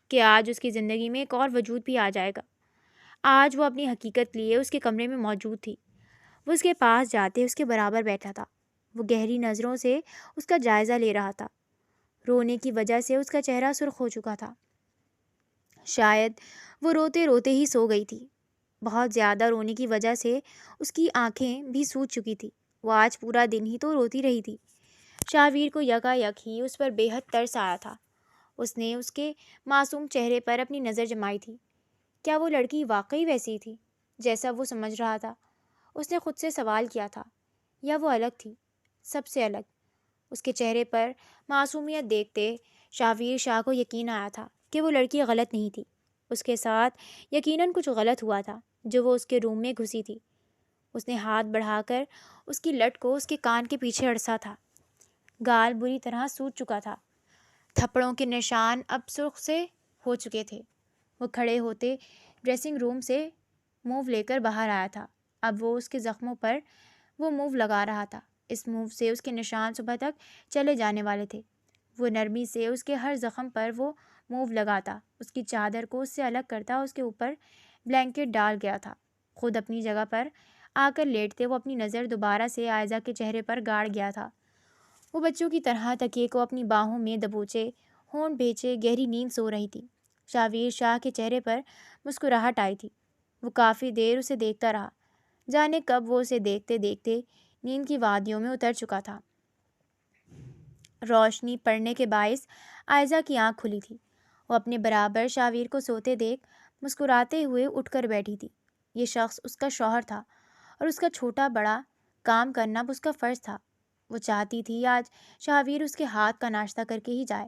کہ آج اس کی زندگی میں ایک اور وجود بھی آ جائے گا۔ آج وہ اپنی حقیقت لیے اس کے کمرے میں موجود تھی۔ وہ اس کے پاس جاتے اس کے برابر بیٹھا تھا۔ وہ گہری نظروں سے اس کا جائزہ لے رہا تھا۔ رونے کی وجہ سے اس کا چہرہ سرخ ہو چکا تھا۔ شاید وہ روتے روتے ہی سو گئی تھی۔ بہت زیادہ رونے کی وجہ سے اس کی آنکھیں بھی سوج چکی تھی۔ وہ آج پورا دن ہی تو روتی رہی تھی۔ شاویر کو یکا یک ہی اس پر بے حد ترس آیا تھا۔ اس نے اس کے معصوم چہرے پر اپنی نظر جمائی تھی۔ کیا وہ لڑکی واقعی ویسی تھی جیسا وہ سمجھ رہا تھا؟ اس نے خود سے سوال کیا تھا، یا وہ الگ تھی، سب سے الگ؟ اس کے چہرے پر معصومیت دیکھتے شاویر شاہ کو یقین آیا تھا کہ وہ لڑکی غلط نہیں تھی۔ اس کے ساتھ یقیناً کچھ غلط ہوا تھا جو وہ اس کے روم میں گھسی تھی۔ اس نے ہاتھ بڑھا کر اس کی لٹ کو اس کے کان کے پیچھے اڑسا تھا۔ گال بری طرح سوج چکا تھا۔ تھپڑوں کے نشان اب سرخ سے ہو چکے تھے۔ وہ کھڑے ہوتے ڈریسنگ روم سے موو لے کر باہر آیا تھا۔ اب وہ اس کے زخموں پر وہ موو لگا رہا تھا۔ اس موو سے اس کے نشان صبح تک چلے جانے والے تھے۔ وہ نرمی سے اس کے ہر زخم پر وہ موو لگاتا، اس کی چادر کو اس سے الگ کرتا، اس کے اوپر بلینکٹ ڈال گیا تھا۔ خود اپنی جگہ پر آ کر لیٹتے وہ اپنی نظر دوبارہ سے عائزہ کے چہرے پر گاڑ گیا تھا۔ وہ بچوں کی طرح تکیے کو اپنی باہوں میں دبوچے ہونٹ بھیجے گہری نیند سو رہی تھی۔ شاویر شاہ کے چہرے پر مسکراہٹ آئی تھی۔ وہ کافی دیر اسے دیکھتا رہا، جانے کب وہ اسے دیکھتے دیکھتے نیند کی وادیوں میں اتر چکا تھا۔ روشنی پڑنے کے باعث عائزہ کی آنکھ کھلی تھی۔ وہ اپنے برابر شاویر کو سوتے دیکھ مسکراتے ہوئے اٹھ کر بیٹھی تھی۔ یہ شخص اس کا شوہر تھا اور اس کا چھوٹا بڑا کام کرنا اب اس کا فرض تھا۔ وہ چاہتی تھی آج شاہویر اس کے ہاتھ کا ناشتہ کر کے ہی جائے،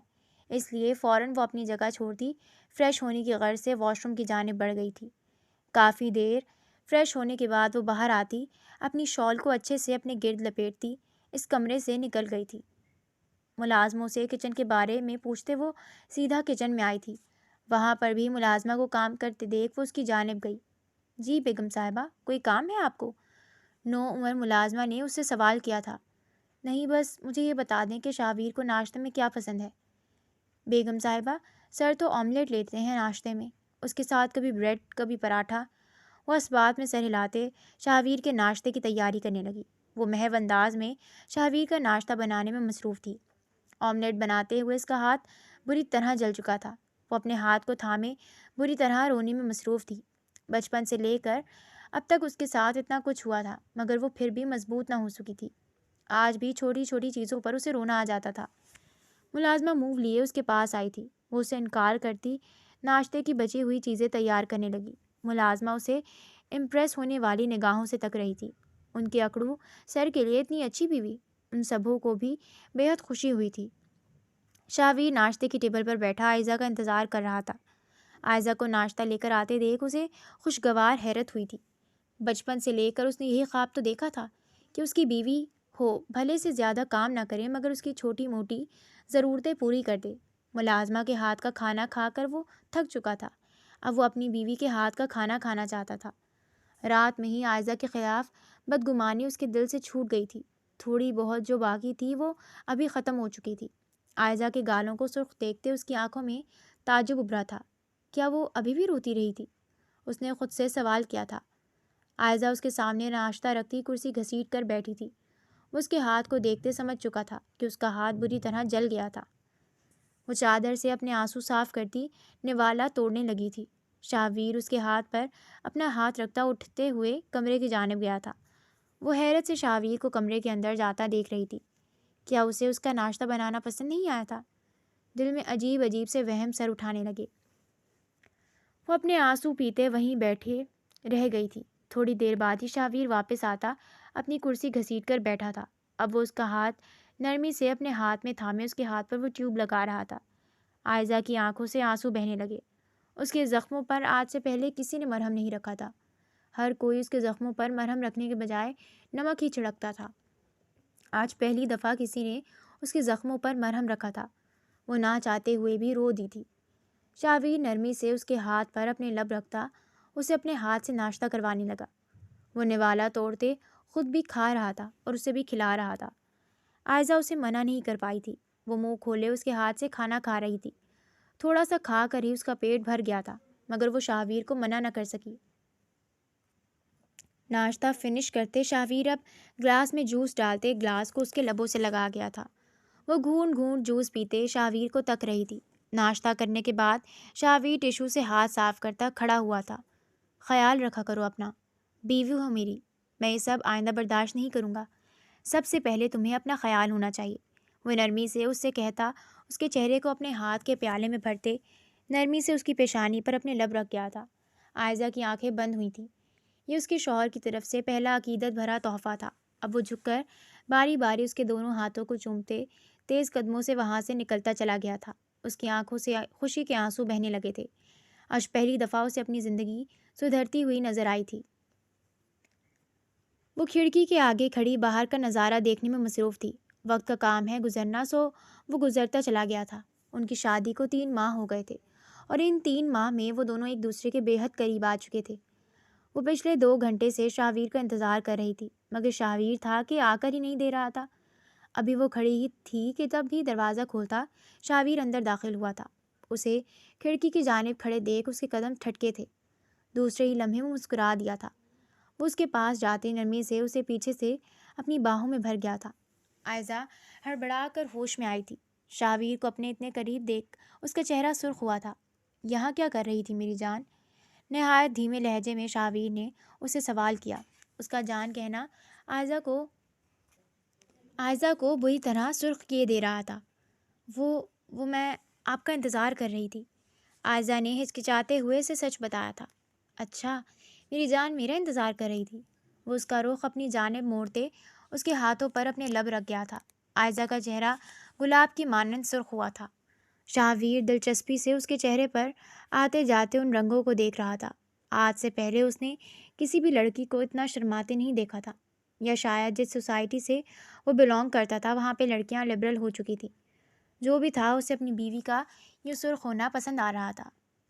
اس لیے فوراً وہ اپنی جگہ چھوڑتی فریش ہونے کی غرض سے واش روم کی جانب بڑھ گئی تھی۔ کافی دیر فریش ہونے کے بعد وہ باہر آتی، اپنی شال کو اچھے سے اپنے گرد لپیٹتی اس کمرے سے نکل گئی تھی۔ ملازموں سے کچن کے بارے میں پوچھتے وہ سیدھا کچن میں آئی تھی۔ وہاں پر بھی ملازمہ کو کام کرتے دیکھ وہ اس کی جانب گئی۔ جی بیگم صاحبہ، کوئی کام ہے آپ کو؟ نو عمر ملازمہ نے اس سے سوال کیا تھا۔ نہیں، بس مجھے یہ بتا دیں کہ شاہویر کو ناشتے میں کیا پسند ہے؟ بیگم صاحبہ، سر تو آملیٹ لیتے ہیں ناشتے میں، اس کے ساتھ کبھی بریڈ کبھی پراٹھا۔ وہ اس بات میں سر ہلاتے شاہویر کے ناشتے کی تیاری کرنے لگی۔ وہ محو انداز میں شاہویر کا ناشتہ بنانے میں مصروف تھی۔ آملیٹ بناتے ہوئے اس کا ہاتھ بری طرح جل چکا تھا۔ وہ اپنے ہاتھ کو تھامے بری طرح رونے میں مصروف تھی۔ بچپن سے لے کر اب تک اس کے ساتھ اتنا کچھ ہوا تھا، مگر وہ پھر بھی مضبوط نہ ہو سکی تھی۔ آج بھی چھوٹی چھوٹی چیزوں پر اسے رونا آ جاتا تھا۔ ملازمہ منہ لیے اس کے پاس آئی تھی۔ وہ اسے انکار کرتی ناشتے کی بچی ہوئی چیزیں تیار کرنے لگی۔ ملازمہ اسے امپریس ہونے والی نگاہوں سے تک رہی تھی۔ ان کے اکڑو سر کے لیے اتنی اچھی بیوی، ان سبھوں کو بھی بے حد خوشی ہوئی تھی۔ شاہویر ناشتے کی ٹیبل پر بیٹھا عائزہ کا انتظار کر رہا تھا۔ عائزہ کو ناشتہ لے کر آتے دیکھ اسے خوشگوار حیرت ہوئی تھی۔ بچپن سے لے کر اس نے یہی خواب تو دیکھا تھا کہ اس کی بیوی ہو، بھلے سے زیادہ کام نہ کرے مگر اس کی چھوٹی موٹی ضرورتیں پوری کر دے۔ ملازمہ کے ہاتھ کا کھانا کھا کر وہ تھک چکا تھا، اب وہ اپنی بیوی کے ہاتھ کا کھانا کھانا چاہتا تھا۔ رات میں ہی عائزہ کے خلاف بدگمانی اس کے دل سے چھوٹ گئی تھی۔ تھوڑی بہت جو باقی تھی وہ ابھی ختم ہو چکی تھی۔ عائزہ کے گالوں کو سرخ دیکھتے اس کی آنکھوں میں تعجب ابھرا تھا۔ کیا وہ ابھی بھی روتی رہی تھی؟ اس نے خود سے سوال کیا تھا۔ عائزہ اس کے سامنے ناشتہ رکھتی کرسی گھسیٹ کر بیٹھی تھی۔ وہ اس کے ہاتھ کو دیکھتے سمجھ چکا تھا کہ اس کا ہاتھ بری طرح جل گیا تھا۔ وہ چادر سے اپنے آنسو صاف کرتی نوالا توڑنے لگی تھی۔ شاہویر اس کے ہاتھ پر اپنا ہاتھ رکھتا اٹھتے ہوئے کمرے کی جانب گیا تھا۔ وہ حیرت سے شاہویر کو کمرے کے اندر جاتا دیکھ رہی تھی۔ کیا اسے اس کا ناشتہ بنانا پسند نہیں آیا تھا؟ دل میں عجیب عجیب سے وہم سر اٹھانے لگے۔ وہ اپنے آنسو پیتے وہیں بیٹھے رہ گئی تھی۔ تھوڑی دیر بعد ہی شاہویر واپس آتا اپنی کرسی گھسیٹ کر بیٹھا تھا۔ اب وہ اس کا ہاتھ نرمی سے اپنے ہاتھ میں تھامے اس کے ہاتھ پر وہ ٹیوب لگا رہا تھا۔ عائزہ کی آنکھوں سے آنسو بہنے لگے۔ اس کے زخموں پر آج سے پہلے کسی نے مرہم نہیں رکھا تھا۔ ہر کوئی اس کے زخموں پر مرہم رکھنے کے بجائے نمک ہی چھڑکتا تھا۔ آج پہلی دفعہ کسی نے اس کے زخموں پر مرہم رکھا تھا۔ وہ نہ چاہتے ہوئے بھی رو دی تھی۔ شاہویر نرمی سے اس کے ہاتھ پر اپنے لب رکھتا اسے اپنے ہاتھ سے ناشتہ کروانے لگا۔ وہ نوالا توڑتے خود بھی کھا رہا تھا اور اسے بھی کھلا رہا تھا۔ عائزہ اسے منع نہیں کر پائی تھی۔ وہ منہ کھولے اس کے ہاتھ سے کھانا کھا رہی تھی۔ تھوڑا سا کھا کر ہی اس کا پیٹ بھر گیا تھا، مگر وہ شاہویر کو منع نہ کر سکی۔ ناشتہ فنش کرتے شاہویر اب گلاس میں جوس ڈالتے گلاس کو اس کے لبوں سے لگا گیا تھا۔ وہ گھونٹ گھونٹ جوس پیتے شاہویر کو تک رہی تھی۔ ناشتہ کرنے کے بعد شاہویر ٹیشو سے ہاتھ صاف کرتا کھڑا ہوا تھا۔ خیال رکھا کرو اپنا، بیوی ہو میری، میں یہ سب آئندہ برداشت نہیں کروں گا۔ سب سے پہلے تمہیں اپنا خیال ہونا چاہیے۔ وہ نرمی سے اس سے کہتا اس کے چہرے کو اپنے ہاتھ کے پیالے میں بھرتے نرمی سے اس کی پیشانی پر اپنے لب رکھ گیا تھا۔ عائزہ کی آنکھیں بند ہوئی تھیں۔ یہ اس کے شوہر کی طرف سے پہلا عقیدت بھرا تحفہ تھا۔ اب وہ جھک کر باری باری اس کے دونوں ہاتھوں کو چومتے تیز قدموں سے وہاں سے نکلتا چلا گیا تھا۔ اس کی آنکھوں سے خوشی کے آنسو بہنے لگے تھے۔ آج پہلی دفعہ اسے اپنی زندگی سدھرتی ہوئی نظر آئی تھی۔ وہ کھڑکی کے آگے کھڑی باہر کا نظارہ دیکھنے میں مصروف تھی۔ وقت کا کام ہے گزرنا، سو وہ گزرتا چلا گیا تھا۔ ان کی شادی کو 3 ماہ ہو گئے تھے اور ان 3 ماہ میں وہ دونوں ایک دوسرے کے بے حد قریب آ چکے تھے۔ وہ پچھلے 2 گھنٹے سے شاہویر کا انتظار کر رہی تھی، مگر شاہویر تھا کہ آ کر ہی نہیں دے رہا تھا۔ ابھی وہ کھڑی ہی تھی کہ تب ہی دروازہ کھولتا شاہویر اندر داخل ہوا تھا۔ اسے کھڑکی کی جانب کھڑے دیکھ اس کے قدم ٹھٹکے تھے۔ دوسرے ہی لمحے وہ مسکرا دیا تھا۔ وہ اس کے پاس جاتے نرمی سے اسے پیچھے سے اپنی باہوں میں بھر گیا تھا۔ عائزہ ہڑبڑا کر ہوش میں آئی تھی۔ شاہویر کو اپنے اتنے قریب دیکھ اس کا چہرہ سرخ ہوا تھا۔ یہاں کیا کر رہی تھی میری جان؟ نہایت دھیمے لہجے میں شاہویر نے اسے سوال کیا۔ اس کا جان کہنا عائزہ کو بری طرح سرخ کیے دے رہا تھا۔ وہ میں آپ کا انتظار کر رہی تھی۔ عائزہ نے ہچکچاتے ہوئے اسے سچ بتایا تھا۔ اچھا میری جان میرا انتظار کر رہی تھی۔ وہ اس کا رخ اپنی جانب موڑتے اس کے ہاتھوں پر اپنے لب رکھ گیا تھا۔ عائزہ کا چہرہ گلاب کی مانند سرخ ہوا تھا۔ شاہویر دلچسپی سے اس کے چہرے پر آتے جاتے ان رنگوں کو دیکھ رہا تھا۔ آج سے پہلے اس نے کسی بھی لڑکی کو اتنا شرماتے نہیں دیکھا تھا، یا شاید جس سوسائٹی سے وہ بلونگ کرتا تھا وہاں پہ لڑکیاں لبرل ہو چکی تھیں۔ جو بھی تھا، اسے اپنی بیوی کا یوں سرخ ہونا پسند آ رہا تھا۔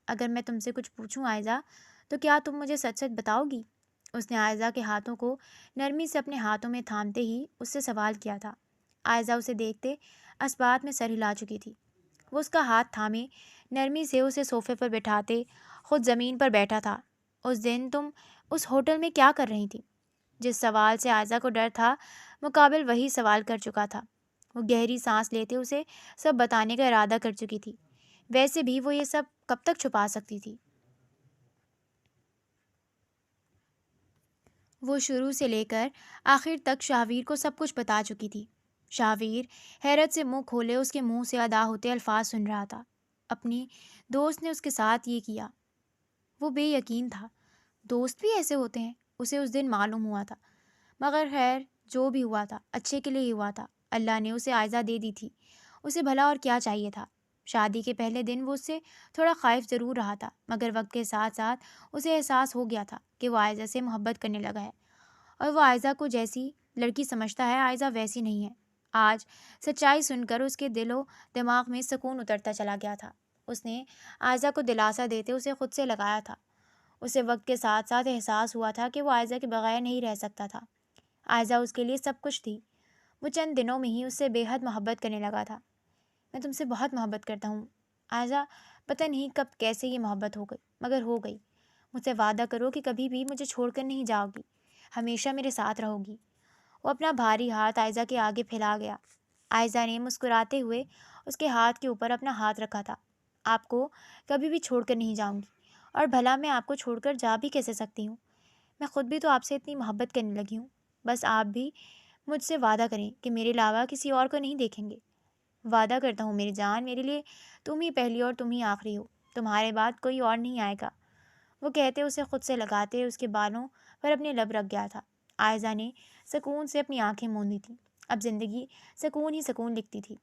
اگر میں تم سے کچھ پوچھوں عائزہ، تو کیا تم مجھے سچ سچ بتاؤ گی؟ اس نے عائزہ کے ہاتھوں کو نرمی سے اپنے ہاتھوں میں تھامتے ہی اس سے سوال کیا تھا۔ عائزہ اسے دیکھتے اسبات میں سر ہلا چکی تھی۔ وہ اس کا ہاتھ تھامے نرمی سے اسے صوفے پر بٹھاتے خود زمین پر بیٹھا تھا۔ اس دن تم اس ہوٹل میں کیا کر رہی تھی؟ جس سوال سے عائزہ کو ڈر تھا، مقابل وہی سوال کر چکا تھا۔ وہ گہری سانس لیتے اسے سب بتانے کا ارادہ کر چکی تھی۔ ویسے بھی وہ یہ سب کب تک چھپا سکتی تھی؟ وہ شروع سے لے کر آخر تک شاہویر کو سب کچھ بتا چکی تھی۔ شاہویر حیرت سے منہ کھولے اس کے منہ سے ادا ہوتے الفاظ سن رہا تھا۔ اپنی دوست نے اس کے ساتھ یہ کیا۔ وہ بے یقین تھا۔ دوست بھی ایسے ہوتے ہیں، اسے اس دن معلوم ہوا تھا۔ مگر خیر، جو بھی ہوا تھا اچھے کے لیے ہی ہوا تھا۔ اللہ نے اسے عائزہ دے دی تھی، اسے بھلا اور کیا چاہیے تھا؟ شادی کے پہلے دن وہ اس سے تھوڑا خائف ضرور رہا تھا، مگر وقت کے ساتھ ساتھ اسے احساس ہو گیا تھا کہ وہ عائزہ سے محبت کرنے لگا ہے، اور وہ عائزہ کو جیسی لڑکی سمجھتا ہے عائزہ ویسی نہیں ہے۔ آج سچائی سن کر اس کے دل و دماغ میں سکون اترتا چلا گیا تھا۔ اس نے عائزہ کو دلاسا دیتے اسے خود سے لگایا تھا۔ اسے وقت کے ساتھ ساتھ احساس ہوا تھا کہ وہ عائزہ کے بغیر نہیں رہ سکتا تھا۔ عائزہ اس کے لیے سب کچھ تھی۔ وہ چند دنوں میں ہی اس سے بے حد محبت کرنے لگا تھا۔ میں تم سے بہت محبت کرتا ہوں عائزہ، پتہ نہیں کب کیسے یہ محبت ہو گئی، مگر ہو گئی۔ مجھ سے وعدہ کرو کہ کبھی بھی مجھے چھوڑ کر نہیں جاؤ گی، ہمیشہ میرے ساتھ رہو گی۔ وہ اپنا بھاری ہاتھ عائزہ کے آگے پھیلا گیا۔ عائزہ نے مسکراتے ہوئے اس کے ہاتھ کے اوپر اپنا ہاتھ رکھا تھا۔ آپ کو کبھی بھی چھوڑ کر نہیں جاؤں گی، اور بھلا میں آپ کو چھوڑ کر جا بھی کیسے سکتی ہوں؟ میں خود بھی تو آپ سے اتنی محبت کرنے لگی ہوں۔ بس آپ بھی مجھ سے وعدہ کریں کہ میرے علاوہ کسی اور کو نہیں دیکھیں گے۔ وعدہ کرتا ہوں میری جان، میرے لیے تم ہی پہلی اور تم ہی آخری ہو، تمہارے بعد کوئی اور نہیں آئے گا۔ وہ کہتے اسے خود سے لگاتے اس کے بالوں پر اپنے لب رکھ گیا تھا۔ عائزہ نے سکون سے اپنی آنکھیں موندی تھیں۔ اب زندگی سکون ہی سکون لکھتی تھی۔